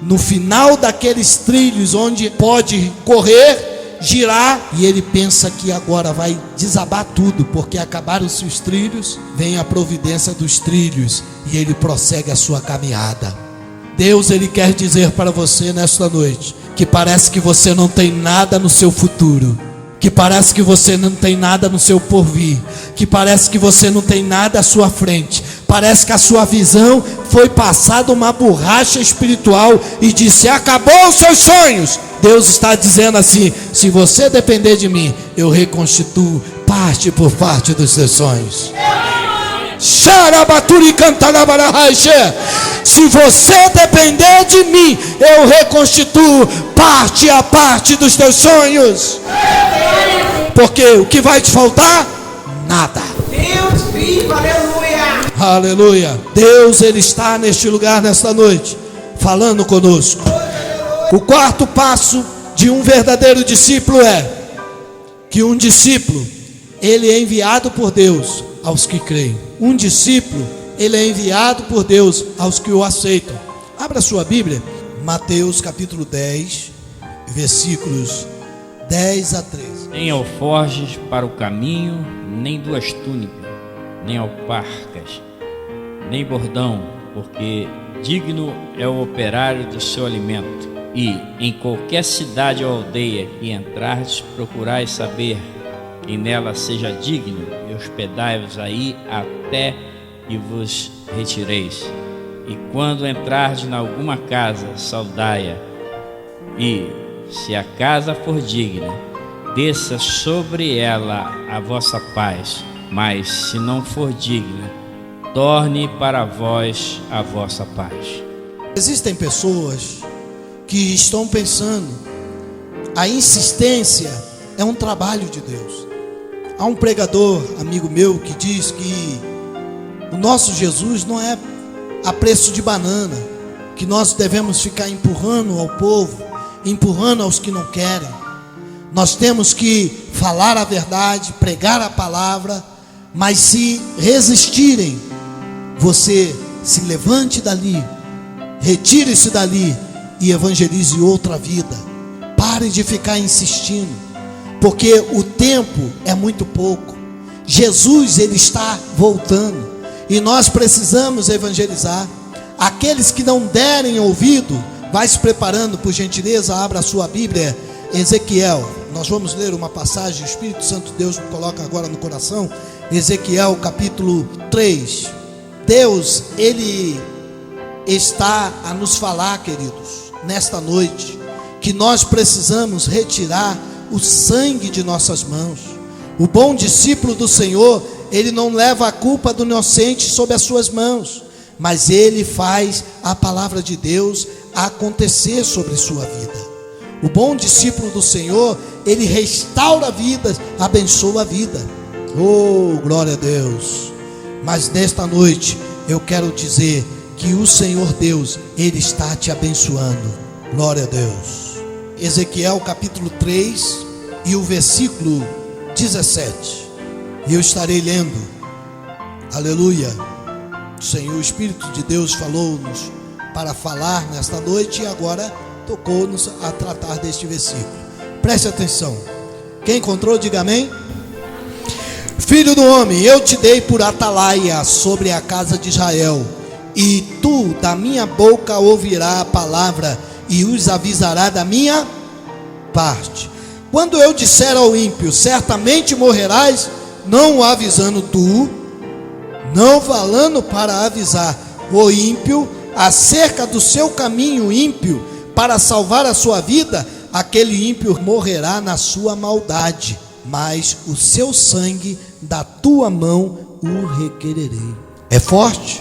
no final daqueles trilhos onde pode correr, girar, e ele pensa que agora vai desabar tudo, porque acabaram-se os trilhos, vem a providência dos trilhos e ele prossegue a sua caminhada. Deus, Ele quer dizer para você nesta noite que parece que você não tem nada no seu futuro, que parece que você não tem nada no seu porvir, que parece que você não tem nada à sua frente, parece que a sua visão foi passada uma borracha espiritual e disse: acabou os seus sonhos. Deus está dizendo assim: se você depender de mim, eu reconstituo parte por parte dos seus sonhos. Se você depender de mim, eu reconstituo parte a parte dos teus sonhos. Porque o que vai te faltar? Nada. Deus vivo, aleluia. Aleluia. Deus, Ele está neste lugar nesta noite, falando conosco. O quarto passo de um verdadeiro discípulo é que um discípulo, ele é enviado por Deus aos que creem. Um discípulo, ele é enviado por Deus aos que o aceitam. Abra sua Bíblia, Mateus capítulo 10, versículos 10 a 13. Nem alforjes para o caminho, nem duas túnicas, nem alparcas, nem bordão, porque digno é o operário do seu alimento. E em qualquer cidade ou aldeia que entrardes, procurai saber quem nela seja digno, e hospedai-vos aí até que vos retireis. E quando entrardes em alguma casa, saudai-a, e se a casa for digna, desça sobre ela a vossa paz. Mas se não for digna, torne para vós a vossa paz. Existem pessoas que estão pensando, a insistência é um trabalho de Deus. Há um pregador, amigo meu, que diz que o nosso Jesus não é a preço de banana, que nós devemos ficar empurrando ao povo, empurrando aos que não querem. Nós temos que falar a verdade, pregar a palavra, mas se resistirem, você se levante dali, retire-se dali e evangelize outra vida. Pare de ficar insistindo, porque o tempo é muito pouco. Jesus, Ele está voltando e nós precisamos evangelizar. Aqueles que não derem ouvido, vai se preparando, por gentileza, abra a sua Bíblia, Ezequiel. Nós vamos ler uma passagem, o Espírito Santo de Deus me coloca agora no coração. Ezequiel capítulo 3. Deus, Ele está a nos falar, queridos, nesta noite, que nós precisamos retirar o sangue de nossas mãos. O bom discípulo do Senhor, ele não leva a culpa do inocente sobre as suas mãos, mas ele faz a palavra de Deus acontecer sobre sua vida. O bom discípulo do Senhor, ele restaura vidas, abençoa a vida. Oh, glória a Deus. Mas nesta noite eu quero dizer que o Senhor Deus, Ele está te abençoando. Glória a Deus. Ezequiel capítulo 3 e o versículo 17. E eu estarei lendo. Aleluia. O Senhor, o Espírito de Deus falou-nos para falar nesta noite e agora tocou-nos a tratar deste versículo. Preste atenção. Quem encontrou, diga amém. Filho do homem, eu te dei por atalaia sobre a casa de Israel, e tu da minha boca ouvirá a palavra e os avisará da minha parte. Quando eu disser ao ímpio, certamente morrerás, não o avisando tu, não falando para avisar o ímpio acerca do seu caminho ímpio para salvar a sua vida, aquele ímpio morrerá na sua maldade, mas o seu sangue da tua mão o requererei. É forte?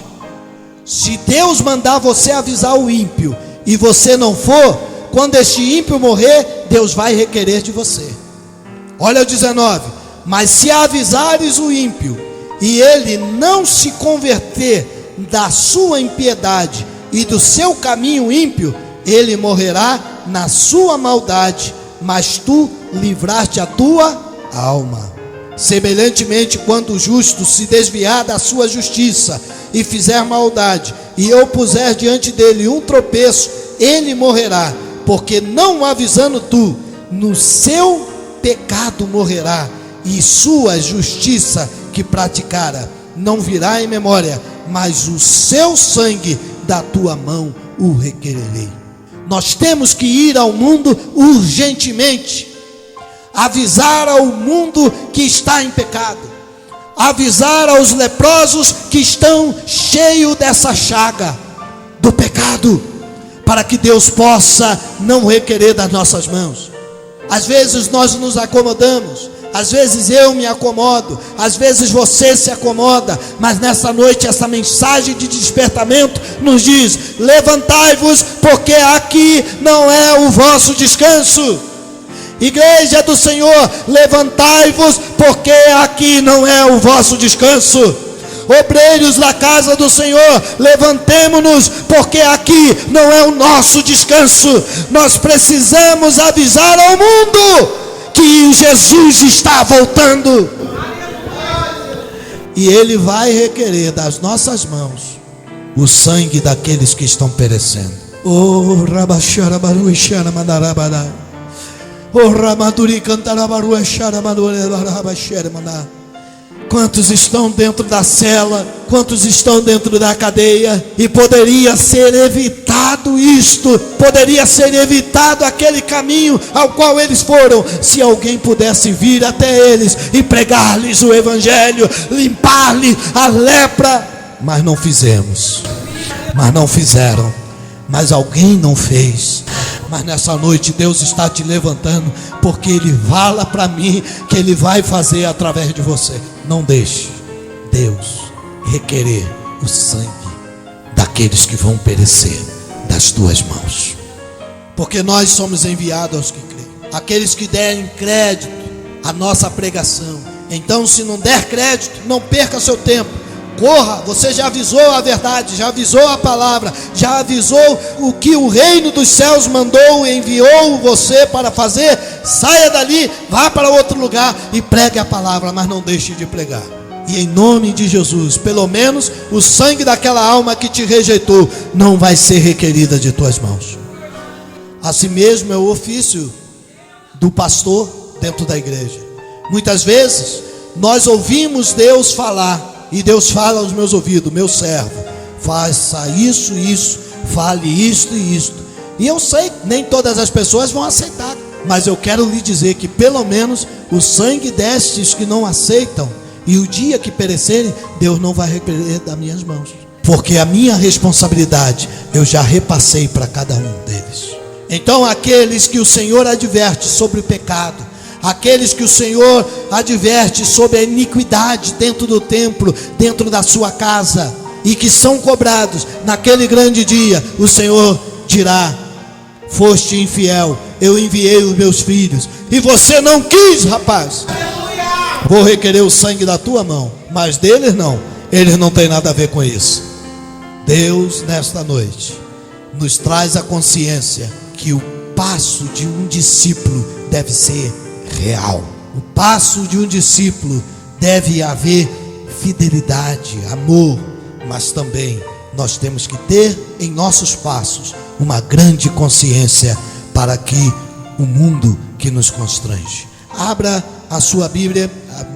Se Deus mandar você avisar o ímpio e você não for, quando este ímpio morrer, Deus vai requerer de você. Olha o 19: mas se avisares o ímpio e ele não se converter da sua impiedade e do seu caminho ímpio, ele morrerá na sua maldade, mas tu livraste a tua alma. Semelhantemente, quando o justo se desviar da sua justiça e fizer maldade, e eu puser diante dele um tropeço, ele morrerá, porque não avisando tu, no seu pecado morrerá, e sua justiça que praticara não virá em memória, mas o seu sangue da tua mão o requererei. Nós temos que ir ao mundo urgentemente, avisar ao mundo que está em pecado, avisar aos leprosos que estão cheios dessa chaga do pecado, para que Deus possa não requerer das nossas mãos. Às vezes nós nos acomodamos, às vezes eu me acomodo, às vezes você se acomoda, mas nessa noite essa mensagem de despertamento nos diz: levantai-vos, porque aqui não é o vosso descanso. Igreja do Senhor, levantai-vos, porque aqui não é o vosso descanso. Obreiros da casa do Senhor, levantemo-nos, porque aqui não é o nosso descanso. Nós precisamos avisar ao mundo que Jesus está voltando, e Ele vai requerer das nossas mãos o sangue daqueles que estão perecendo. Oh, Rabachara Baruixara Mandarabara. Oh, Ramaduri Cantarabaru Exara Madurabachara Mandar. Quantos estão dentro da cela, quantos estão dentro da cadeia, e poderia ser evitado isto, poderia ser evitado aquele caminho ao qual eles foram, se alguém pudesse vir até eles e pregar-lhes o evangelho, limpar-lhes a lepra, mas não fizemos, mas não fizeram, mas alguém não fez. Mas nessa noite Deus está te levantando, porque Ele fala para mim que Ele vai fazer através de você. Não deixe Deus requerer o sangue daqueles que vão perecer das tuas mãos, porque nós somos enviados aos que creem, aqueles que derem crédito à nossa pregação. Então, se não der crédito, não perca seu tempo. Corra, você já avisou a verdade, já avisou a palavra, já avisou o que o reino dos céus mandou, enviou você para fazer. Saia dali, vá para outro lugar e pregue a palavra, mas não deixe de pregar. E em nome de Jesus, pelo menos o sangue daquela alma que te rejeitou não vai ser requerida de tuas mãos. Assim mesmo é o ofício do pastor dentro da igreja. Muitas vezes nós ouvimos Deus falar, e Deus fala aos meus ouvidos: meu servo, faça isso, fale isto e isto. E eu sei, nem todas as pessoas vão aceitar, mas eu quero lhe dizer que pelo menos o sangue destes que não aceitam, e o dia que perecerem, Deus não vai requerer das minhas mãos, porque a minha responsabilidade eu já repassei para cada um deles. Então aqueles que o Senhor adverte sobre o pecado, aqueles que o Senhor adverte sobre a iniquidade dentro do templo, dentro da sua casa, e que são cobrados naquele grande dia, o Senhor dirá: foste infiel, eu enviei os meus filhos, e você não quis, rapaz. Vou requerer o sangue da tua mão, mas deles não, eles não têm nada a ver com isso. Deus, nesta noite, nos traz a consciência que o passo de um discípulo deve ser real. O passo de um discípulo deve haver fidelidade, amor, mas também nós temos que ter em nossos passos uma grande consciência para que o mundo que nos constrange. Abra a sua Bíblia,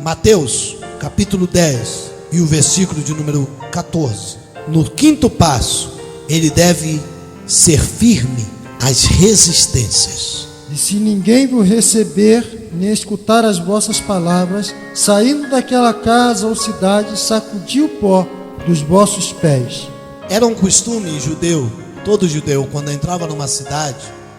Mateus, capítulo 10 e o versículo de número 14. No quinto passo, ele deve ser firme às resistências. E se ninguém vos receber, nem escutar as vossas palavras, saindo daquela casa ou cidade, sacudi o pó dos vossos pés. Era um costume judeu, todo judeu, quando entrava numa cidade,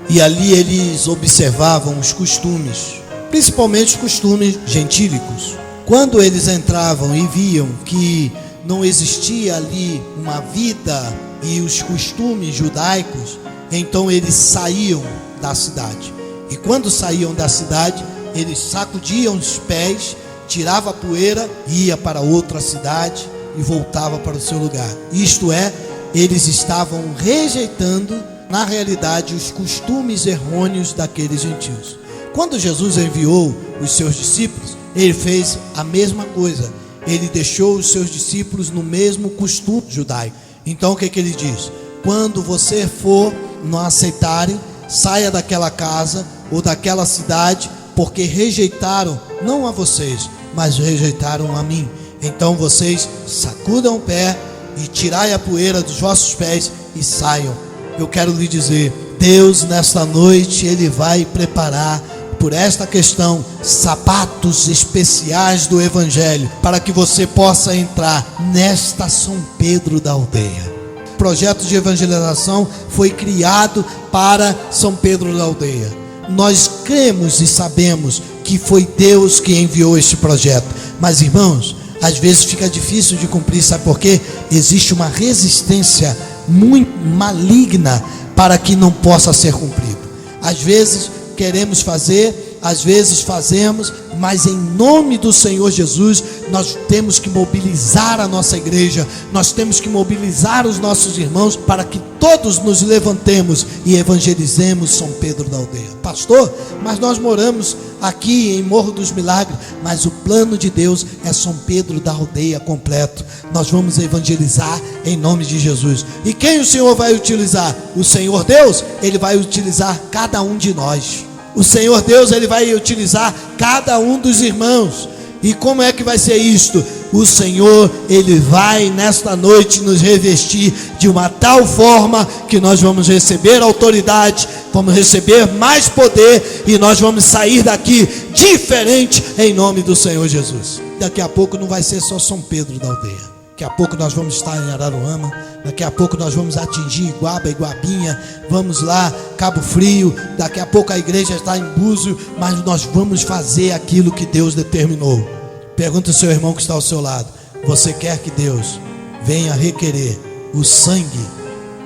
e ali eles observavam os costumes, principalmente os costumes gentílicos. Quando eles entravam e viam que não existia ali uma vida e os costumes judaicos, então eles saíam da cidade. E quando saíam da cidade, eles sacudiam os pés, tiravam a poeira, ia para outra cidade e voltava para o seu lugar. Isto é, eles estavam rejeitando, na realidade, os costumes errôneos daqueles gentios. Quando Jesus enviou os seus discípulos, ele fez a mesma coisa. Ele deixou os seus discípulos no mesmo costume judaico. Então o que ele diz? Quando você for não aceitarem, saia daquela casa ou daquela cidade, porque rejeitaram não a vocês, mas rejeitaram a mim. Então vocês sacudam o pé e tirai a poeira dos vossos pés e saiam. Eu quero lhe dizer, Deus nesta noite, Ele vai preparar por esta questão sapatos especiais do Evangelho, para que você possa entrar nesta São Pedro da Aldeia. O projeto de evangelização foi criado para São Pedro da Aldeia. Nós cremos e sabemos que foi Deus que enviou este projeto, mas irmãos, às vezes fica difícil de cumprir, sabe por quê? Existe uma resistência muito maligna para que não possa ser cumprido. Às vezes queremos fazer, às vezes fazemos, mas em nome do Senhor Jesus, nós temos que mobilizar a nossa igreja, nós temos que mobilizar os nossos irmãos para que todos nos levantemos e evangelizemos São Pedro da Aldeia. Pastor, mas nós moramos aqui em Morro dos Milagres, mas o plano de Deus é São Pedro da Aldeia completo. Nós vamos evangelizar em nome de Jesus. E quem o Senhor vai utilizar? O Senhor Deus, Ele vai utilizar cada um de nós. O Senhor Deus, Ele vai utilizar cada um dos irmãos. E como é que vai ser isto? O Senhor, Ele vai nesta noite nos revestir de uma tal forma que nós vamos receber autoridade, vamos receber mais poder e nós vamos sair daqui diferente em nome do Senhor Jesus. Daqui a pouco não vai ser só São Pedro da Aldeia. Daqui a pouco nós vamos estar em Araruama, daqui a pouco nós vamos atingir Iguaba, Iguabinha, vamos lá, Cabo Frio, daqui a pouco a igreja está em Búzio, mas nós vamos fazer aquilo que Deus determinou. Pergunta ao seu irmão que está ao seu lado, você quer que Deus venha requerer o sangue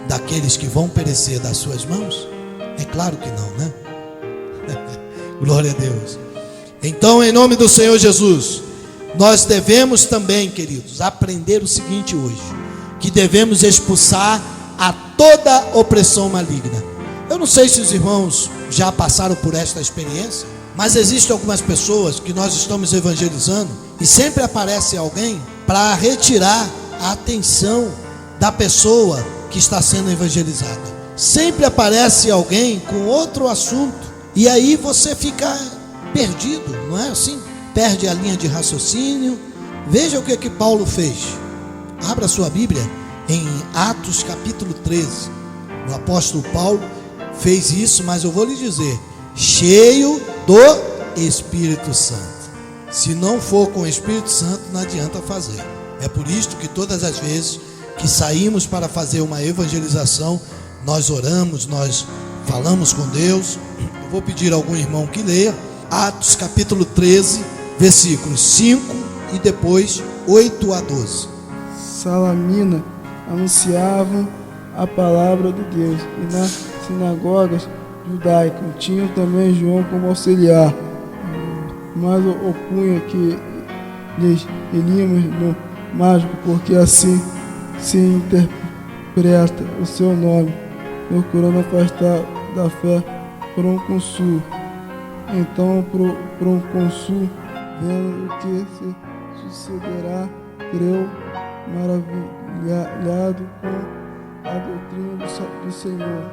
daqueles que vão perecer das suas mãos? É claro que não, né? Glória a Deus. Então, em nome do Senhor Jesus, nós devemos também, queridos, aprender o seguinte hoje, que devemos expulsar a toda opressão maligna. Eu não sei se os irmãos já passaram por esta experiência, mas existem algumas pessoas que nós estamos evangelizando e sempre aparece alguém para retirar a atenção da pessoa que está sendo evangelizada. Sempre aparece alguém com outro assunto e aí você fica perdido, não é assim? Perde a linha de raciocínio. Veja o que Paulo fez. Abra sua Bíblia em Atos capítulo 13. O apóstolo Paulo fez isso, mas eu vou lhe dizer, cheio do Espírito Santo. Se não for com o Espírito Santo, não adianta fazer. É por isso que todas as vezes que saímos para fazer uma evangelização, nós oramos, nós falamos com Deus. Eu vou pedir a algum irmão que leia Atos capítulo 13, versículos 5 e depois 8 a 12. Salamina anunciavam a palavra de Deus, e nas sinagogas judaicas tinham também João como auxiliar, mas opunha que lhes iríamos no mágico, porque assim se interpreta o seu nome, procurando afastar da fé Procônsul. Então Procônsul, vendo o que se sucederá, creu maravilhado com a doutrina do Senhor.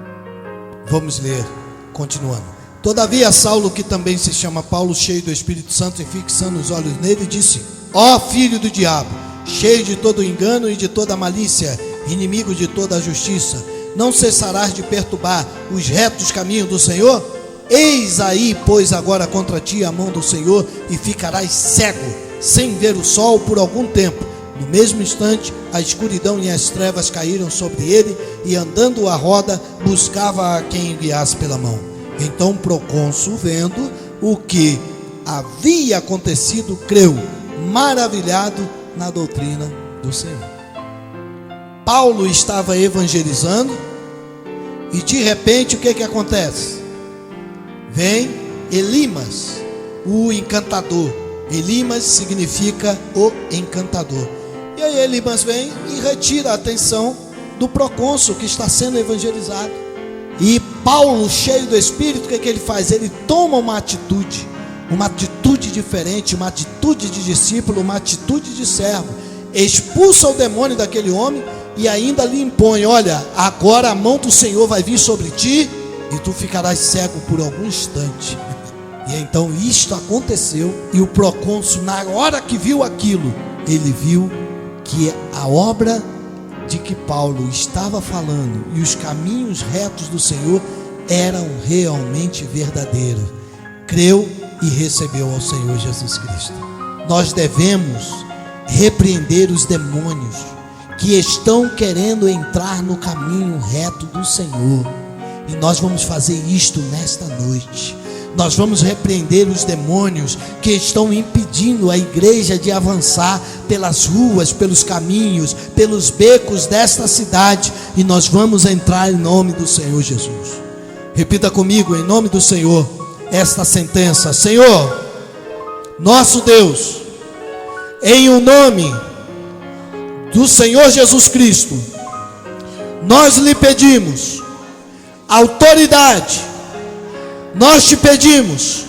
Vamos ler, continuando. Todavia Saulo, que também se chama Paulo, cheio do Espírito Santo e fixando os olhos nele, disse: ó filho do diabo, cheio de todo engano e de toda malícia, inimigo de toda a justiça, não cessarás de perturbar os retos caminhos do Senhor? Eis aí, pois, agora contra ti a mão do Senhor, e ficarás cego, sem ver o sol por algum tempo. No mesmo instante, a escuridão e as trevas caíram sobre ele, e andando à roda, buscava a quem guiasse pela mão. Então o procônsul, vendo o que havia acontecido, creu, maravilhado na doutrina do Senhor. Paulo estava evangelizando, e de repente o que acontece? Vem Elimas, o encantador. Elimas significa o encantador. E aí Elimas vem e retira a atenção do procônsul que está sendo evangelizado. E Paulo, cheio do Espírito, o que ele faz? Ele toma uma atitude diferente, uma atitude de discípulo, uma atitude de servo. Expulsa o demônio daquele homem e ainda lhe impõe: olha, agora a mão do Senhor vai vir sobre ti e tu ficarás cego por algum instante. E então isto aconteceu, e o procônsul, na hora que viu aquilo, ele viu que a obra de que Paulo estava falando e os caminhos retos do Senhor eram realmente verdadeiros. Creu e recebeu ao Senhor Jesus Cristo. Nós devemos repreender os demônios que estão querendo entrar no caminho reto do Senhor. E nós vamos fazer isto nesta noite. Nós vamos repreender os demônios que estão impedindo a igreja de avançar pelas ruas, pelos caminhos, pelos becos desta cidade. E nós vamos entrar em nome do Senhor Jesus. Repita comigo, em nome do Senhor, esta sentença: Senhor, nosso Deus, em o nome do Senhor Jesus Cristo, nós lhe pedimos autoridade. Nós te pedimos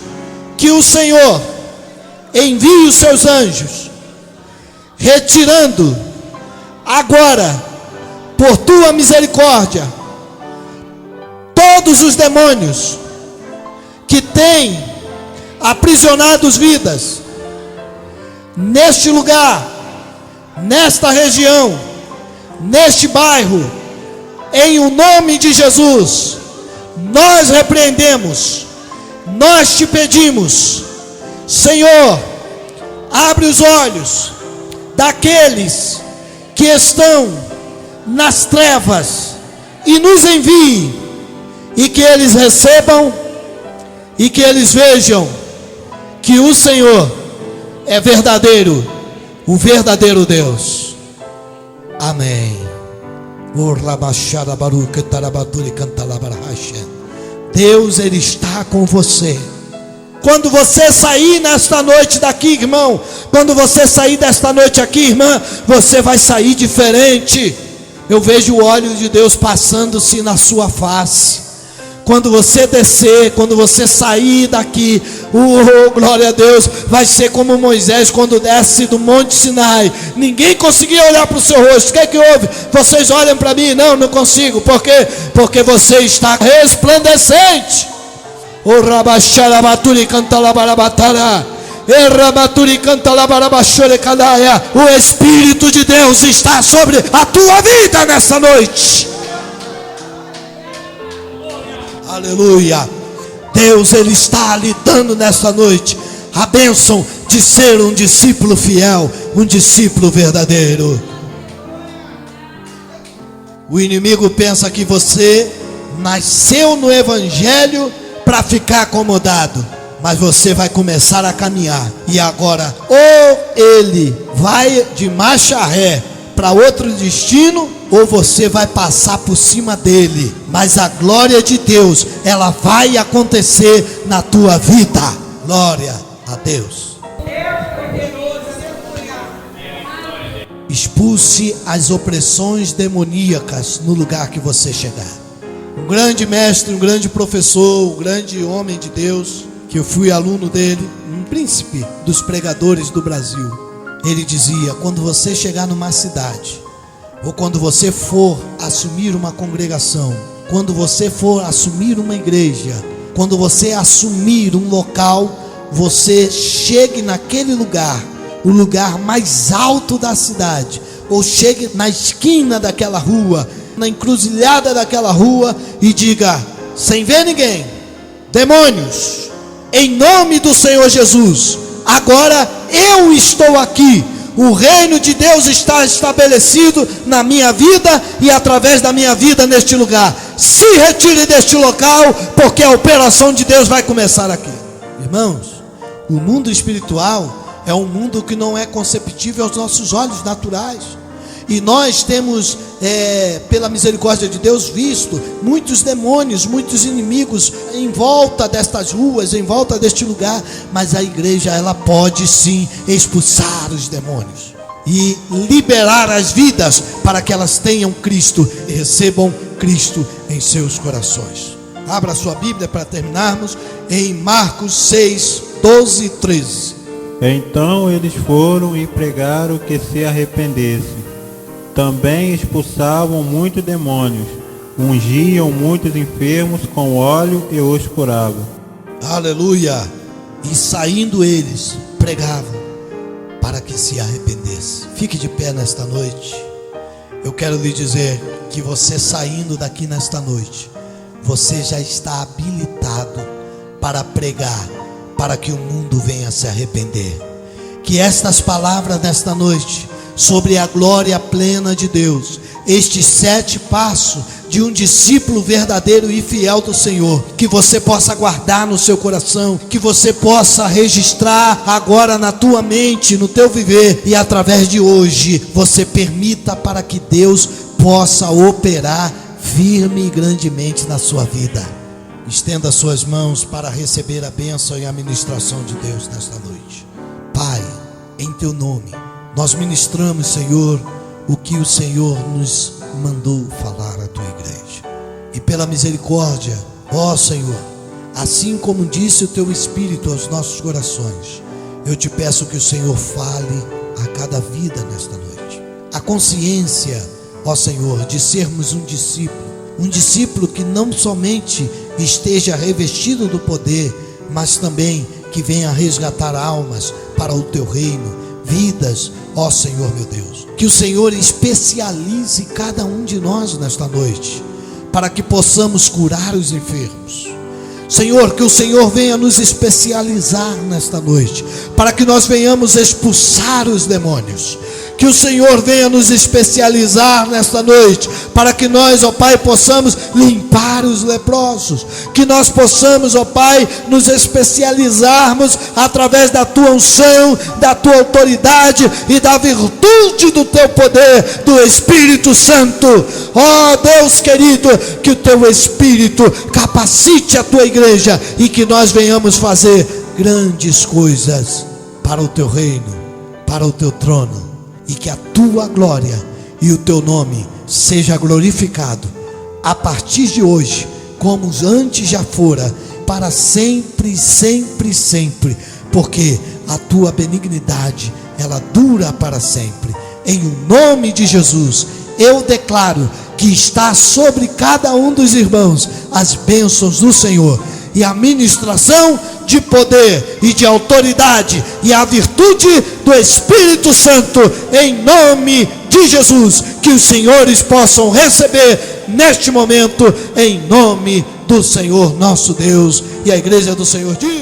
que o Senhor envie os seus anjos, retirando agora, por tua misericórdia, todos os demônios que têm aprisionado as vidas neste lugar, nesta região, neste bairro. Em o nome de Jesus, nós repreendemos, nós te pedimos, Senhor, abre os olhos daqueles que estão nas trevas e nos envie, e que eles recebam e que eles vejam que o Senhor é verdadeiro, o verdadeiro Deus. Amém. Deus, Ele está com você. Quando você sair nesta noite daqui, irmão, quando você sair desta noite aqui, irmã, você vai sair diferente. Eu vejo o óleo de Deus passando-se na sua face. Quando você descer, quando você sair daqui, glória a Deus, vai ser como Moisés quando desce do Monte Sinai. Ninguém conseguia olhar para o seu rosto. O que é que houve? Vocês olham para mim? Não consigo. Por quê? Porque você está resplandecente. O Rabacharabaturi canta labarabatara. O Espírito de Deus está sobre a tua vida nessa noite. Aleluia. Deus, Ele está lhe dando nessa noite a bênção de ser um discípulo fiel, um discípulo verdadeiro. O inimigo pensa que você nasceu no Evangelho para ficar acomodado, mas você vai começar a caminhar. E agora, ou ele vai de marcha ré para outro destino, ou você vai passar por cima dele. Mas a glória de Deus, ela vai acontecer na tua vida. Glória a Deus. Expulse as opressões demoníacas no lugar que você chegar. Um grande mestre, um grande professor, um grande homem de Deus, que eu fui aluno dele, um príncipe dos pregadores do Brasil. ele dizia: quando você chegar numa cidade, ou quando você for assumir uma congregação, quando você for assumir uma igreja, quando você assumir um local, você chegue naquele lugar, o lugar mais alto da cidade, ou chegue na esquina daquela rua, na encruzilhada daquela rua, e diga, sem ver ninguém: demônios, em nome do Senhor Jesus, agora eu estou aqui. O reino de Deus está estabelecido na minha vida e através da minha vida neste lugar. Se retire deste local, porque a operação de Deus vai começar aqui. Irmãos, o mundo espiritual é um mundo que não é conceptível aos nossos olhos naturais. E nós temos, pela misericórdia de Deus, visto muitos demônios, muitos inimigos em volta destas ruas, em volta deste lugar. Mas a igreja, ela pode sim expulsar os demônios e liberar as vidas para que elas tenham Cristo e recebam Cristo em seus corações. Abra sua Bíblia para terminarmos em Marcos 6, 12 e 13. Então eles foram e pregaram que se arrependesse. Também expulsavam muitos demônios, ungiam muitos enfermos com óleo e os curavam. Aleluia! E saindo eles, pregavam para que se arrependesse. Fique de pé nesta noite. Eu quero lhe dizer que você saindo daqui nesta noite, você já está habilitado para pregar, para que o mundo venha se arrepender. Que estas palavras nesta noite, sobre a glória plena de Deus, estes 7 passos de um discípulo verdadeiro e fiel do Senhor, que você possa guardar no seu coração, que você possa registrar agora na tua mente, no teu viver, e através de hoje você permita para que Deus possa operar firme e grandemente na sua vida. Estenda suas mãos para receber a bênção e a ministração de Deus nesta noite. Pai, em teu nome nós ministramos, Senhor, o que o Senhor nos mandou falar à tua igreja. E pela misericórdia, ó Senhor, assim como disse o teu Espírito aos nossos corações, eu te peço que o Senhor fale a cada vida nesta noite. A consciência, ó Senhor, de sermos um discípulo que não somente esteja revestido do poder, mas também que venha resgatar almas para o teu reino, vidas, ó Senhor meu Deus. Que o Senhor especialize cada um de nós nesta noite, para que possamos curar os enfermos. Senhor, que o Senhor venha nos especializar nesta noite, para que nós venhamos expulsar os demônios. Que o Senhor venha nos especializar nesta noite, para que nós, ó Pai, possamos limpar os leprosos. Que nós possamos, ó Pai, nos especializarmos através da tua unção, da tua autoridade e da virtude do teu poder, do Espírito Santo. Ó Deus querido, que o teu Espírito capacite a tua igreja e que nós venhamos fazer grandes coisas para o teu reino, para o teu trono. E que a tua glória e o teu nome seja glorificado a partir de hoje, como antes já fora, para sempre, sempre, sempre, porque a tua benignidade, ela dura para sempre. Em nome de Jesus, eu declaro que está sobre cada um dos irmãos as bênçãos do Senhor e a ministração de poder e de autoridade e a virtude do Espírito Santo, em nome de Jesus, que os senhores possam receber neste momento, em nome do Senhor nosso Deus. E a igreja do Senhor diz: